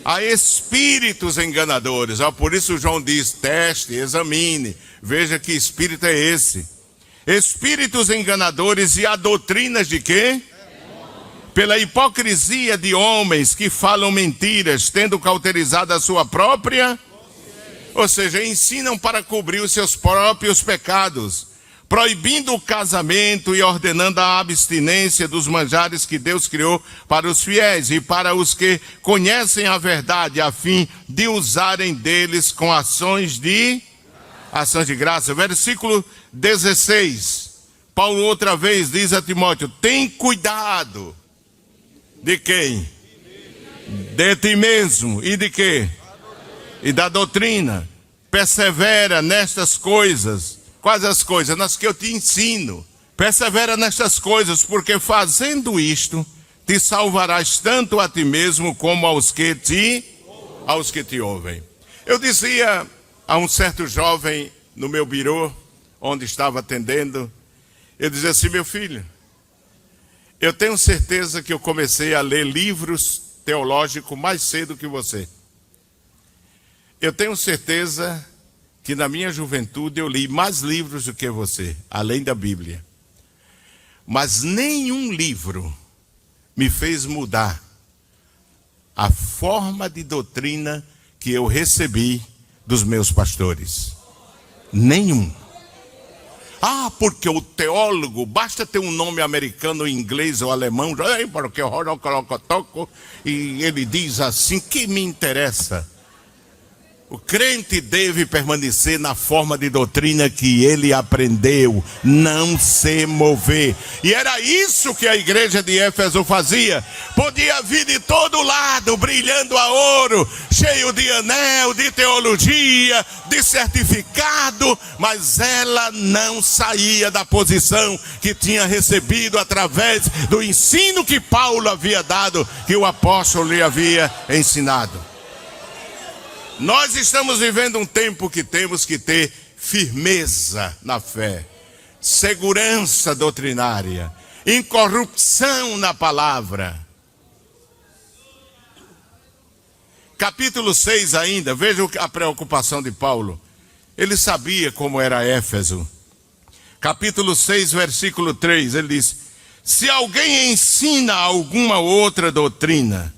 A: A espíritos enganadores. Por isso João diz, teste, examine, veja que espírito é esse. Espíritos enganadores e a doutrinas de quê? Pela hipocrisia de homens que falam mentiras, tendo cauterizado a sua própria. Ou seja, ensinam para cobrir os seus próprios pecados, proibindo o casamento e ordenando a abstinência dos manjares que Deus criou para os fiéis e para os que conhecem a verdade, a fim de usarem deles com ações de graça. Versículo 16. Paulo outra vez diz a Timóteo: tem cuidado. De quem? De ti mesmo. E de quê? E da doutrina. Persevera nestas coisas. Quais as coisas? Nas que eu te ensino. Persevera nestas coisas, porque fazendo isto, te salvarás tanto a ti mesmo como aos que te ouvem. Eu dizia a um certo jovem no meu birô, onde estava atendendo, eu dizia assim: meu filho, eu tenho certeza que eu comecei a ler livros teológicos mais cedo que você. Eu tenho certeza que na minha juventude eu li mais livros do que você, além da Bíblia. Mas nenhum livro me fez mudar a forma de doutrina que eu recebi dos meus pastores. Nenhum. Ah, porque o teólogo, basta ter um nome americano, inglês ou alemão, e ele diz assim, que me interessa? O crente deve permanecer na forma de doutrina que ele aprendeu, não se mover. E era isso que a igreja de Éfeso fazia. Podia vir de todo lado, brilhando a ouro, cheio de anel, de teologia, de certificado, mas ela não saía da posição que tinha recebido através do ensino que Paulo havia dado, que o apóstolo lhe havia ensinado. Nós estamos vivendo um tempo que temos que ter firmeza na fé, segurança doutrinária, incorrupção na palavra. Capítulo 6 ainda, veja a preocupação de Paulo. Ele sabia como era Éfeso. Capítulo 6, versículo 3, ele diz: se alguém ensina alguma outra doutrina,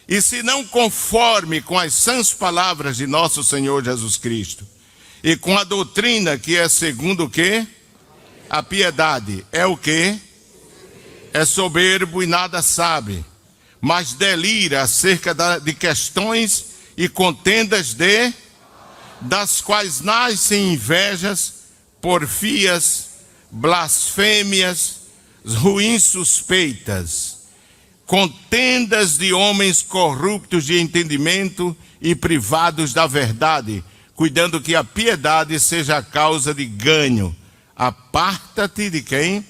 A: e se não conforme com as sãs palavras de nosso Senhor Jesus Cristo, e com a doutrina que é segundo o quê? A piedade. É o quê? É soberbo e nada sabe, mas delira acerca de questões e contendas das quais nascem invejas, porfias, blasfêmias, ruins suspeitas, contendas de homens corruptos de entendimento e privados da verdade, cuidando que a piedade seja a causa de ganho. Aparta-te de quem?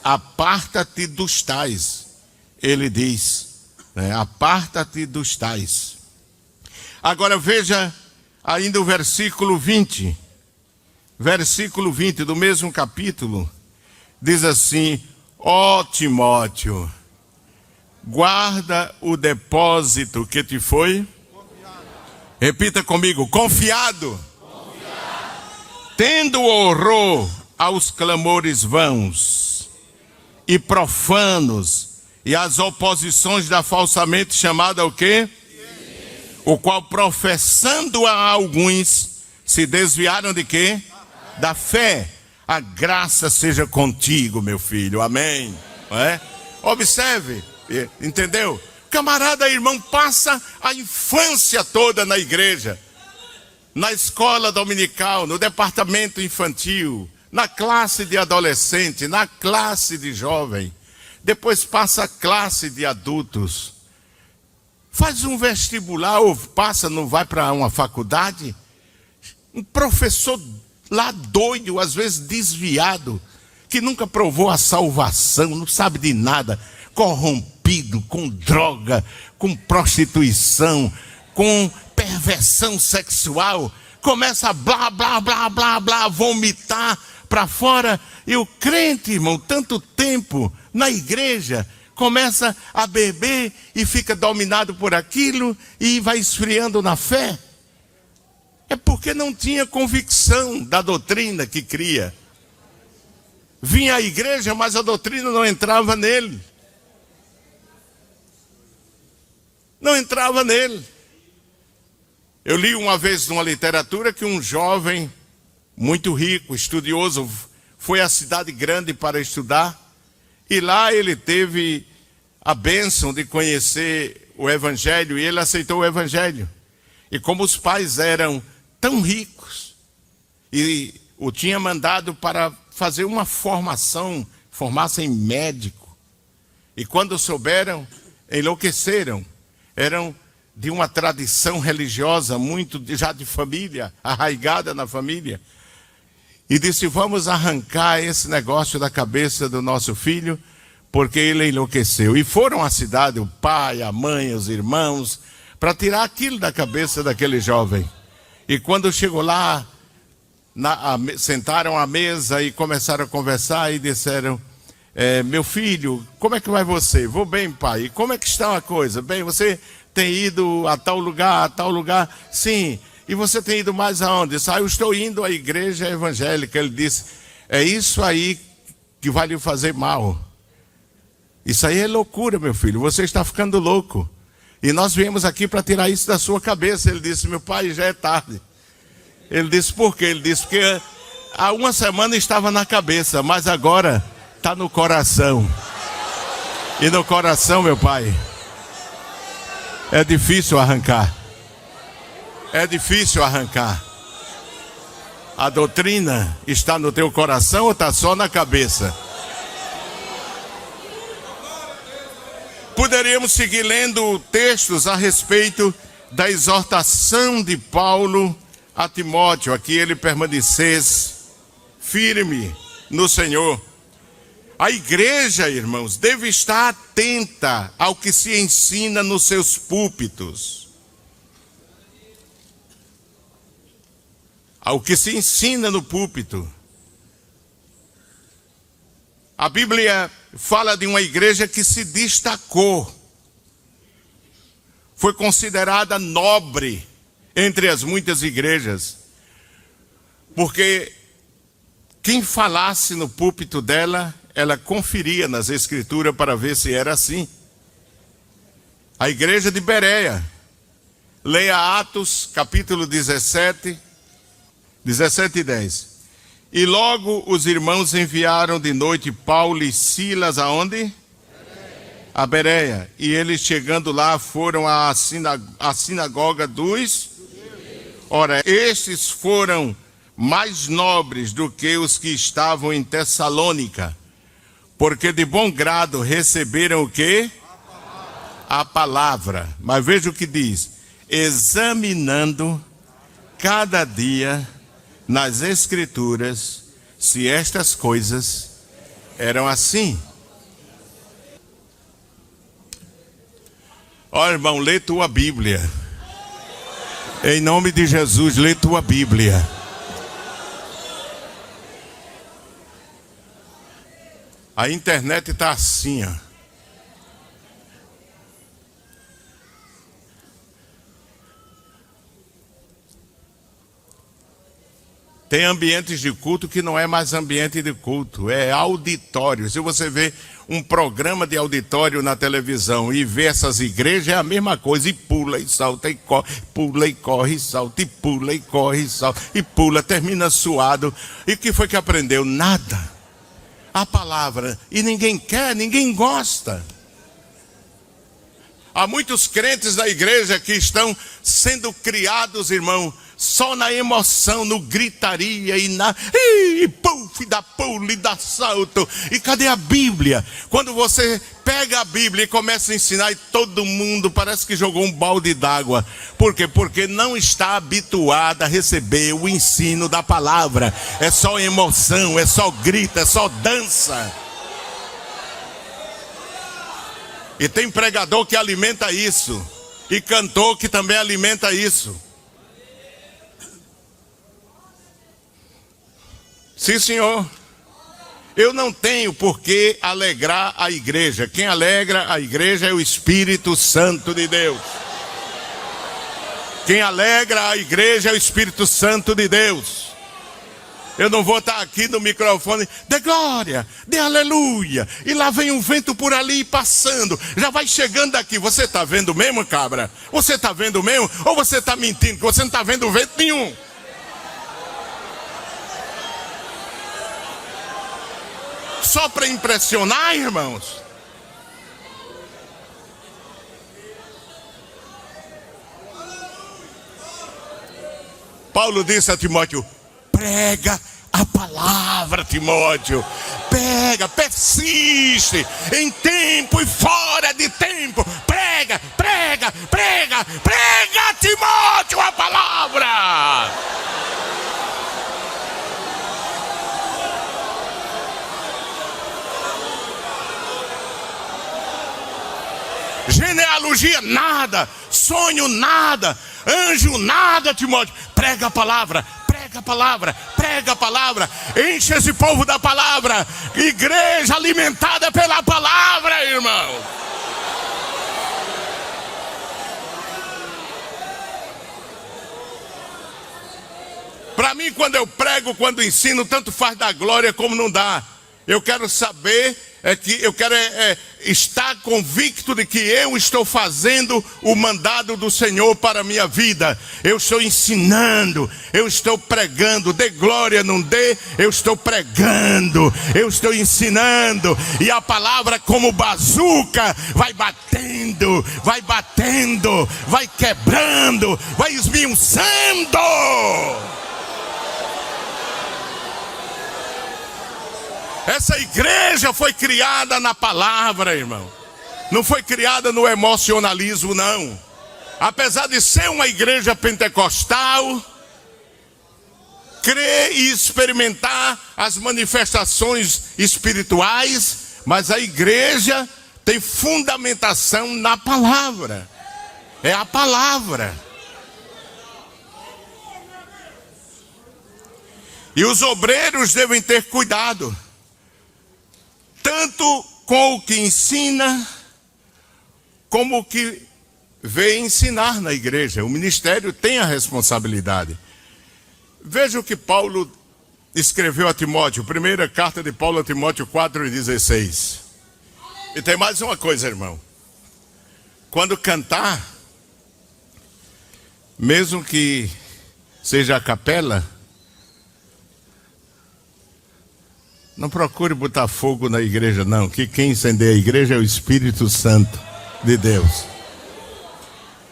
A: Aparta-te dos tais. Ele diz, né? Aparta-te dos tais. Agora veja ainda o versículo 20. Versículo 20 do mesmo capítulo. Diz assim: ó Timóteo, guarda o depósito que te foi confiado. Repita comigo: confiado. Tendo horror aos clamores vãos e profanos e às oposições da falsamente chamada o quê? O qual professando a alguns se desviaram de quê? Da fé. A graça seja contigo, meu filho. Amém. Não é? Observe. Entendeu? Camarada, irmão, passa a infância toda na igreja, na escola dominical, no departamento infantil, na classe de adolescente, na classe de jovem, depois passa a classe de adultos, faz um vestibular ou passa, não vai para uma faculdade, um professor lá doido, às vezes desviado, que nunca provou a salvação, não sabe de nada, corrompido, com droga, com prostituição, com perversão sexual, começa a blá, blá, blá, blá, blá, vomitar para fora. E o crente, irmão, tanto tempo na igreja, começa a beber e fica dominado por aquilo e vai esfriando na fé. É porque não tinha convicção da doutrina que cria. Vinha à igreja, mas a doutrina não entrava nele. Não entrava nele. Eu li uma vez numa literatura que um jovem muito rico, estudioso, foi à cidade grande para estudar, e lá ele teve a bênção de conhecer o Evangelho, e ele aceitou o Evangelho. E como os pais eram tão ricos, e o tinha mandado para fazer uma formação, formasse em médico. E quando souberam, enlouqueceram. Eram de uma tradição religiosa, muito já de família, arraigada na família. E disse, vamos arrancar esse negócio da cabeça do nosso filho, porque ele enlouqueceu. E foram à cidade, o pai, a mãe, os irmãos, para tirar aquilo da cabeça daquele jovem. E quando chegou lá, sentaram à mesa e começaram a conversar e disseram, meu filho, como é que vai você? Vou bem, pai. E como é que está a coisa? Bem, você tem ido a tal lugar, a tal lugar? Sim. E você tem ido mais aonde? Disse, eu estou indo à igreja evangélica. Ele disse, é isso aí que vai lhe fazer mal. Isso aí é loucura, meu filho. Você está ficando louco. E nós viemos aqui para tirar isso da sua cabeça. Ele disse, meu pai, já é tarde. Ele disse, por quê? Ele disse, porque há uma semana estava na cabeça, mas agora está no coração. E no coração, meu pai, é difícil arrancar. É difícil arrancar. A doutrina está no teu coração ou está só na cabeça? Poderíamos seguir lendo textos a respeito da exortação de Paulo a Timóteo, a que ele permanecesse firme no Senhor. A igreja, irmãos, deve estar atenta ao que se ensina nos seus púlpitos. Ao que se ensina no púlpito. A Bíblia fala de uma igreja que se destacou. Foi considerada nobre entre as muitas igrejas. Porque quem falasse no púlpito dela, ela conferia nas escrituras para ver se era assim. A igreja de Bereia. Leia Atos, capítulo 17 e 10. E logo os irmãos enviaram de noite Paulo e Silas aonde? A Bereia. E eles chegando lá foram à sinagoga dos... Ora, estes foram mais nobres do que os que estavam em Tessalônica, porque de bom grado receberam o quê? A palavra. Mas veja o que diz. Examinando cada dia nas escrituras, se estas coisas eram assim. Ó, irmão, lê tua Bíblia. Em nome de Jesus, lê tua Bíblia. A internet está assim, ó. Tem ambientes de culto que não é mais ambiente de culto, é auditório. Se você vê um programa de auditório na televisão e vê essas igrejas, é a mesma coisa. E pula, e salta, e corre, pula, e corre, e salta, e pula, e corre, e salta, e pula, termina suado. E o que foi que aprendeu? Nada. A palavra. E ninguém quer, ninguém gosta. Há muitos crentes da igreja que estão sendo criados, irmão, só na emoção, no gritaria e na... E puf, dá pulo e dá salto. E cadê a Bíblia? Quando você pega a Bíblia e começa a ensinar e todo mundo parece que jogou um balde d'água. Por quê? Porque não está habituado a receber o ensino da palavra. É só emoção, é só grito, é só dança. E tem pregador que alimenta isso. E cantor que também alimenta isso. Sim, senhor. Eu não tenho por que alegrar a igreja. Quem alegra a igreja é o Espírito Santo de Deus. Quem alegra a igreja é o Espírito Santo de Deus. Eu não vou estar aqui no microfone, dê glória, dê aleluia. E lá vem um vento por ali passando. Já vai chegando aqui. Você está vendo mesmo, cabra? Você está vendo mesmo? Ou você está mentindo que você não está vendo vento nenhum? Só para impressionar, irmãos? Paulo disse a Timóteo: prega a palavra, Timóteo. Pega, persiste, em tempo e fora de tempo. Prega, prega, prega, prega, Timóteo, a palavra. Genealogia nada, sonho nada, anjo nada, Timóteo. Prega a palavra, prega a palavra, prega a palavra. Enche esse povo da palavra. Igreja alimentada pela palavra, irmão. Para mim, quando eu prego, quando ensino, tanto faz dar glória como não dá. Eu quero saber, estar convicto de que eu estou fazendo o mandado do Senhor para a minha vida. Eu estou ensinando, eu estou pregando. Dê glória, não dê, eu estou pregando, eu estou ensinando. E a palavra, como bazuca, vai batendo, vai batendo, vai quebrando, vai esmiuçando. Essa igreja foi criada na palavra, irmão. Não foi criada no emocionalismo, não. Apesar de ser uma igreja pentecostal, crer e experimentar as manifestações espirituais, mas a igreja tem fundamentação na palavra. É a palavra. E os obreiros devem ter cuidado, tanto com o que ensina, como o que vem ensinar na igreja. O ministério tem a responsabilidade. Veja o que Paulo escreveu a Timóteo, primeira carta de Paulo a Timóteo 4,16. E tem mais uma coisa, irmão. Quando cantar, mesmo que seja a capela, não procure botar fogo na igreja, não. Que quem incendeia a igreja é o Espírito Santo de Deus.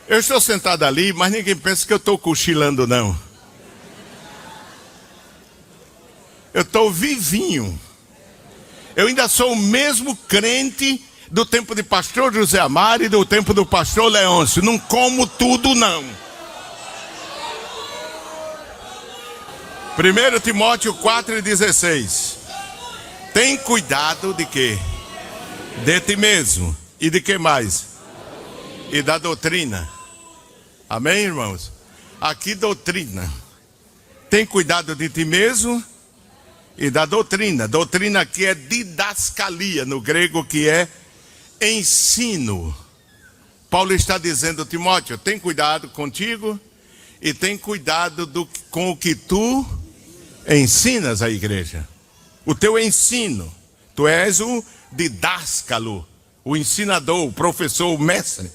A: Eu estou sentado ali, mas ninguém pensa que eu estou cochilando, não. Eu estou vivinho. Eu ainda sou o mesmo crente do tempo de pastor José Amaro e do tempo do pastor Leôncio. Não como tudo, não. 1 Timóteo 4,16. Tem cuidado de quê? De ti mesmo. E de que mais? E da doutrina. Amém, irmãos? Aqui doutrina. Tem cuidado de ti mesmo e da doutrina. Doutrina aqui é didascalia, no grego, que é ensino. Paulo está dizendo, Timóteo, tem cuidado contigo e tem cuidado com o que tu ensinas à igreja. O teu ensino. Tu és o didáscalo, o ensinador, o professor, o mestre.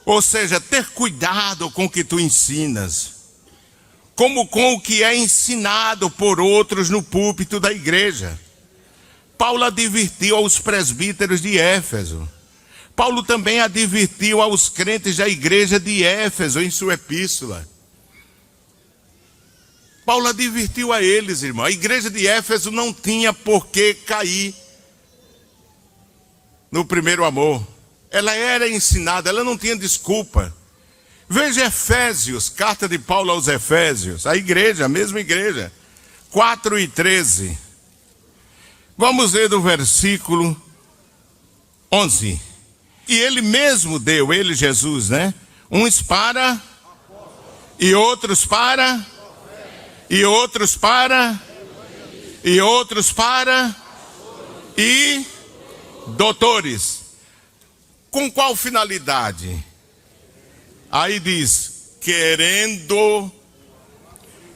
A: Ou seja, ter cuidado com o que tu ensinas, como com o que é ensinado por outros no púlpito da igreja. Paulo advertiu aos presbíteros de Éfeso. Paulo também advertiu aos crentes da igreja de Éfeso em sua epístola. Paulo advertiu a eles, irmão. A igreja de Éfeso não tinha por que cair no primeiro amor. Ela era ensinada, ela não tinha desculpa. Veja Efésios, carta de Paulo aos Efésios, a igreja, a mesma igreja, 4:13. Vamos ler do versículo 11. E ele mesmo deu, ele Jesus, né? Uns para, e outros para, e outros para, e outros para, e doutores. Com qual finalidade? Aí diz, querendo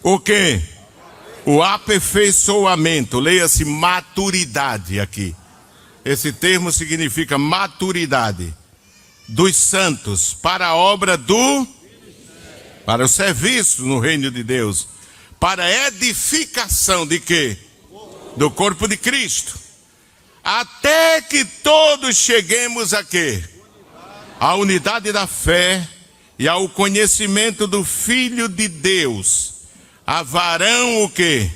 A: o quê? O aperfeiçoamento, leia-se maturidade aqui. Esse termo significa maturidade dos santos para a obra para o serviço no reino de Deus, para a edificação de quê? Do corpo de Cristo. Até que todos cheguemos a quê? A unidade da fé e ao conhecimento do Filho de Deus. A varão o quê?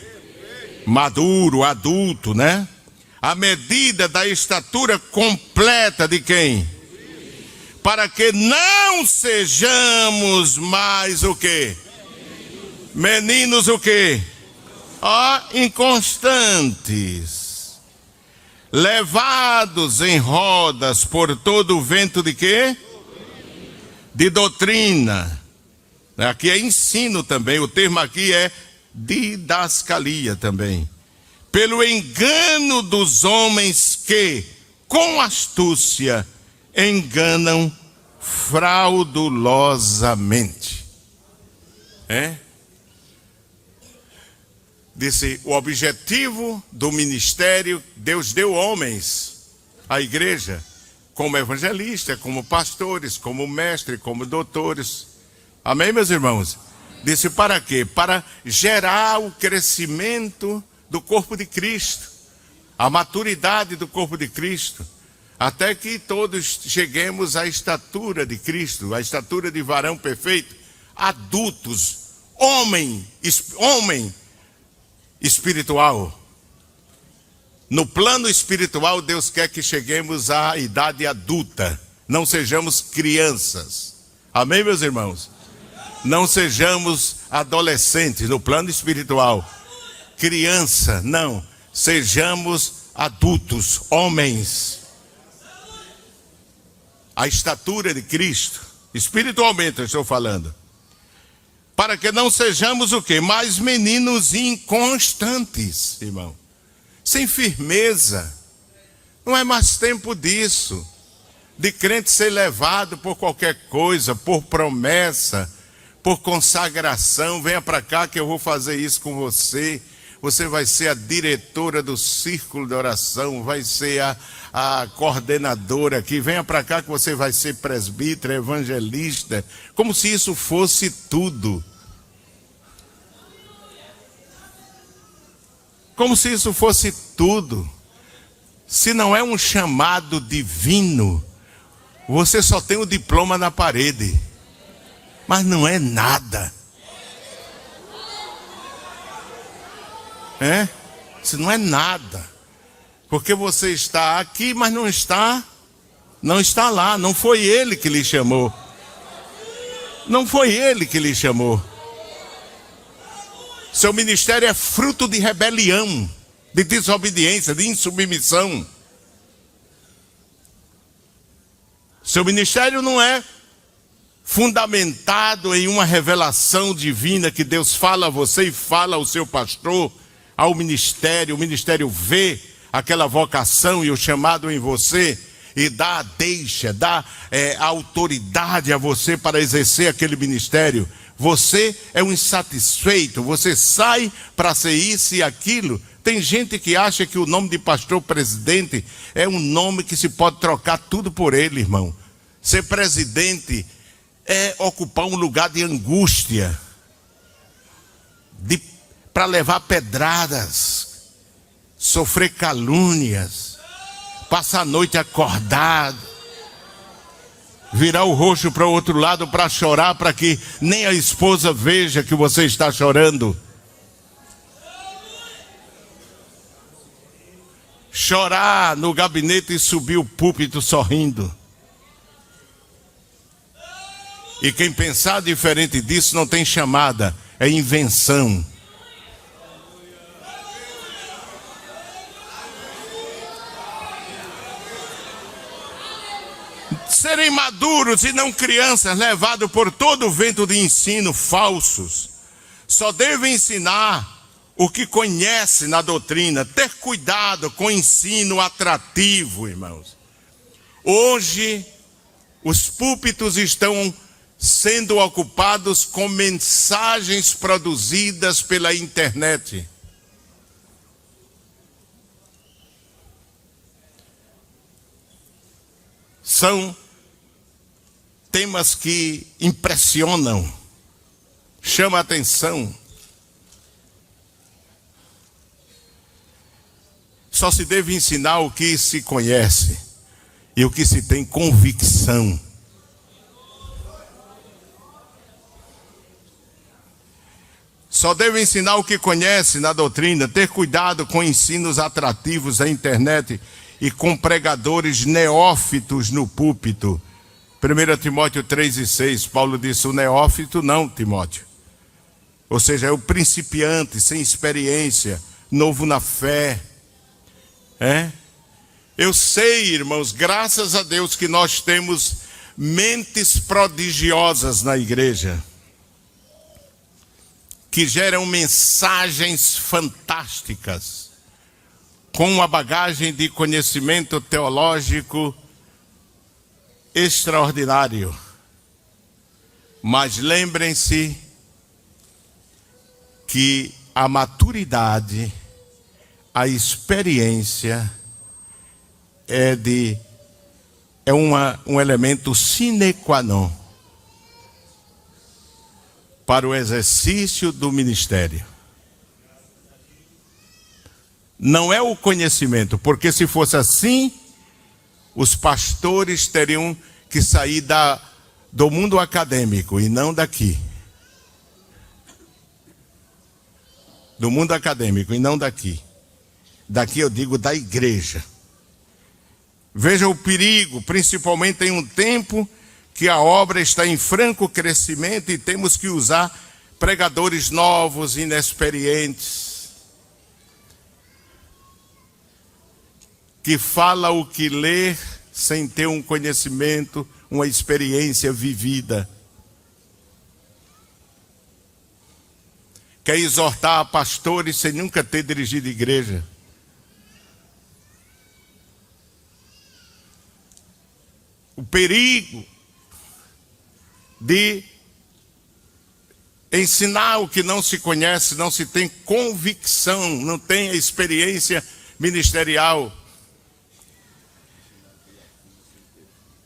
A: Maduro, adulto, né? A medida da estatura completa de quem? Para que não sejamos mais o quê? Meninos o quê? Inconstantes. Levados em rodas por todo o vento de quê? De doutrina. Aqui é ensino também, o termo aqui é didascalia também. Pelo engano dos homens que, com astúcia, enganam fraudulosamente. Disse, o objetivo do ministério, Deus deu homens à igreja, como evangelistas, como pastores, como mestres, como doutores. Amém, meus irmãos? Disse para quê? Para gerar o crescimento do corpo de Cristo, a maturidade do corpo de Cristo, até que todos cheguemos à estatura de Cristo, à estatura de varão perfeito, adultos, homem espiritual. No plano espiritual, Deus quer que cheguemos à idade adulta, não sejamos crianças. Amém, meus irmãos? Não sejamos adolescentes no plano espiritual. Criança, não. Sejamos adultos, homens. A estatura de Cristo, espiritualmente eu estou falando. Para que não sejamos o quê? Mais meninos inconstantes, irmão. Sem firmeza. Não é mais tempo disso. De crente ser levado por qualquer coisa, por promessa, por consagração. Venha para cá que eu vou fazer isso com você. Você vai ser a diretora do círculo de oração, vai ser a coordenadora aqui. Venha para cá que você vai ser presbítero, evangelista. Como se isso fosse tudo. Como se isso fosse tudo. Se não é um chamado divino, você só tem o diploma na parede. Mas não é nada. Isso não é nada. Porque você está aqui, mas não está lá. Não foi ele que lhe chamou. Não foi ele que lhe chamou. Seu ministério é fruto de rebelião, de desobediência, de insubmissão. Seu ministério não é fundamentado em uma revelação divina que Deus fala a você e fala ao seu pastor, ao ministério. O ministério vê aquela vocação e o chamado em você e dá a deixa, dá a autoridade a você para exercer aquele ministério. Você é um insatisfeito, você sai para ser isso e aquilo. Tem gente que acha que o nome de pastor presidente é um nome que se pode trocar tudo por ele, irmão. Ser presidente é ocupar um lugar de angústia, para levar pedradas, sofrer calúnias, passar a noite acordado, virar o rosto para o outro lado para chorar, para que nem a esposa veja que você está chorando. Chorar no gabinete e subir o púlpito sorrindo. E quem pensar diferente disso não tem chamada, é invenção. Serem maduros e não crianças, levados por todo o vento de ensino falsos. Só devem ensinar o que conhece na doutrina. Ter cuidado com o ensino atrativo, irmãos. Hoje, os púlpitos estão sendo ocupados com mensagens produzidas pela internet. São temas que impressionam, chamam a atenção. Só se deve ensinar o que se conhece e o que se tem convicção. Só deve ensinar o que conhece na doutrina, ter cuidado com ensinos atrativos da internet e com pregadores neófitos no púlpito. 1 Timóteo 3:6, Paulo disse, o neófito não, Timóteo. Ou seja, é o principiante, sem experiência, novo na fé. Eu sei, irmãos, graças a Deus que nós temos mentes prodigiosas na igreja, que geram mensagens fantásticas, com uma bagagem de conhecimento teológico extraordinário. Mas lembrem-se que a maturidade, a experiência é um elemento sine qua non para o exercício do ministério. Não é o conhecimento, porque se fosse assim, os pastores teriam que sair do mundo acadêmico e não daqui. Do mundo acadêmico e não daqui. Daqui eu digo da igreja. Veja o perigo, principalmente em um tempo que a obra está em franco crescimento e temos que usar pregadores novos, inexperientes, que fala o que lê sem ter um conhecimento, uma experiência vivida. Quer exortar pastores sem nunca ter dirigido igreja. O perigo de ensinar o que não se conhece, não se tem convicção, não tem a experiência ministerial.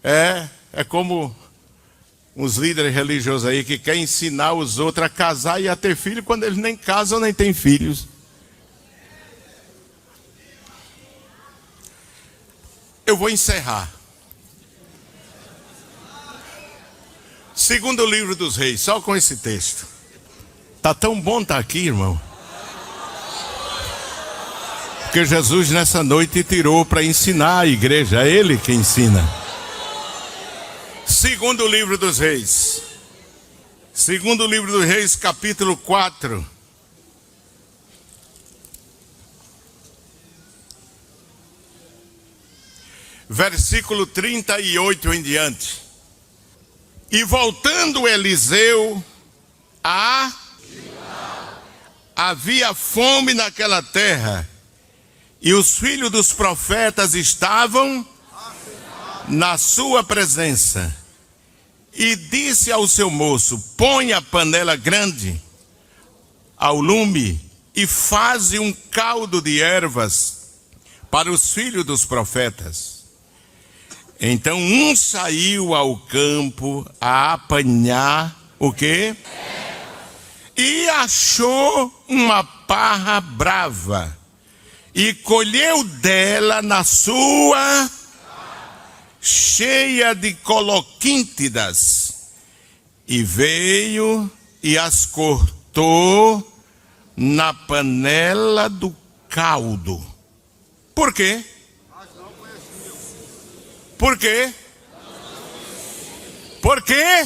A: É como uns líderes religiosos aí que querem ensinar os outros a casar e a ter filho quando eles nem casam nem têm filhos. Eu vou encerrar. Segundo livro dos Reis, só com esse texto. Tá tão bom estar aqui, irmão. Porque Jesus nessa noite tirou para ensinar a igreja, é Ele que ensina. Segundo livro dos Reis. Segundo livro dos Reis, capítulo 4. Versículo 38 em diante. E voltando Eliseu havia fome naquela terra, e os filhos dos profetas estavam na sua presença. E disse ao seu moço, põe a panela grande ao lume e faze um caldo de ervas para os filhos dos profetas. Então um saiu ao campo a apanhar o quê? E achou uma parra brava e colheu dela na sua cheia de coloquíntidas e veio e as cortou na panela do caldo. Por quê? Por quê? Por quê?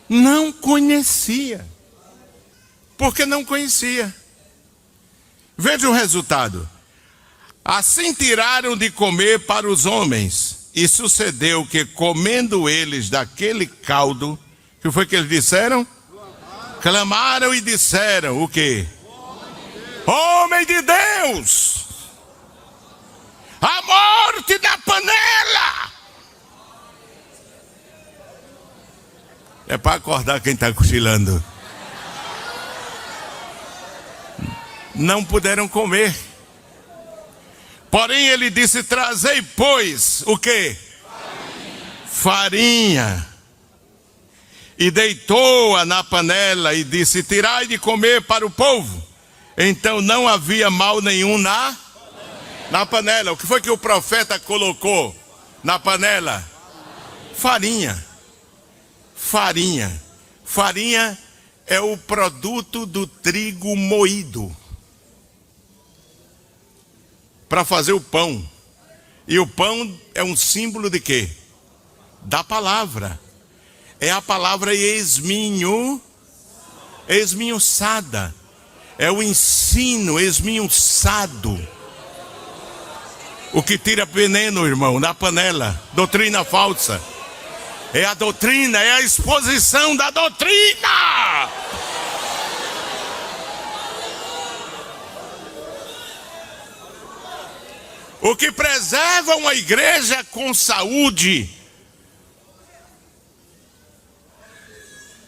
A: Não conhecia. Porque não conhecia. Veja o resultado. Assim tiraram de comer para os homens. E sucedeu que, comendo eles daquele caldo, que foi que eles disseram? Clamaram e disseram o quê? Homem de Deus! A morte da panela! É para acordar quem está cochilando. Não puderam comer. Porém ele disse: trazei, pois, o quê? Farinha. E deitou-a na panela e disse: tirai de comer para o povo. Então não havia mal nenhum na panela. O que foi que o profeta colocou na panela? Farinha. Farinha. Farinha é o produto do trigo moído para fazer o pão. E o pão é um símbolo de quê? Da palavra. É a palavra esmiuçada. É o ensino esmiuçado. O que tira veneno, irmão, na panela. Doutrina falsa. É a doutrina, é a exposição da doutrina. O que preserva uma igreja com saúde.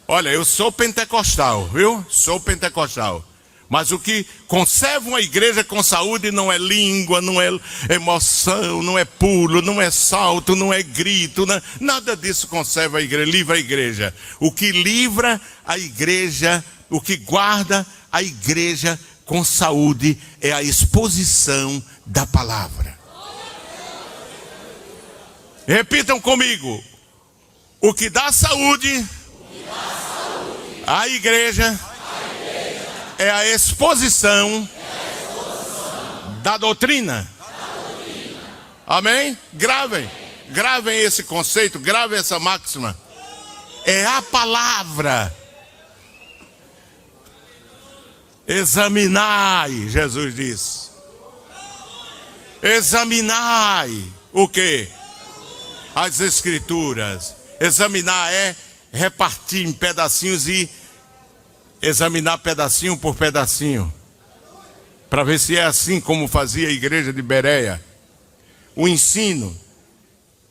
A: Olha, eu sou pentecostal, viu? Sou pentecostal. Mas o que conserva uma igreja com saúde não é língua, não é emoção, não é pulo, não é salto, não é grito, nada disso conserva a igreja, livra a igreja. O que livra a igreja, o que guarda a igreja com saúde é a exposição da palavra. Repitam comigo. O que dá saúde à igreja é a exposição da doutrina. Amém? Gravem esse conceito, gravem essa máxima. É a palavra. Examinai, Jesus diz. Examinai o quê? As escrituras. Examinar é repartir em pedacinhos e examinar pedacinho por pedacinho, para ver se é assim como fazia a igreja de Bereia. O ensino,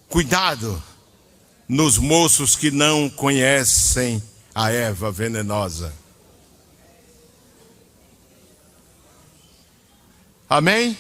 A: cuidado nos moços que não conhecem a erva venenosa. Amém?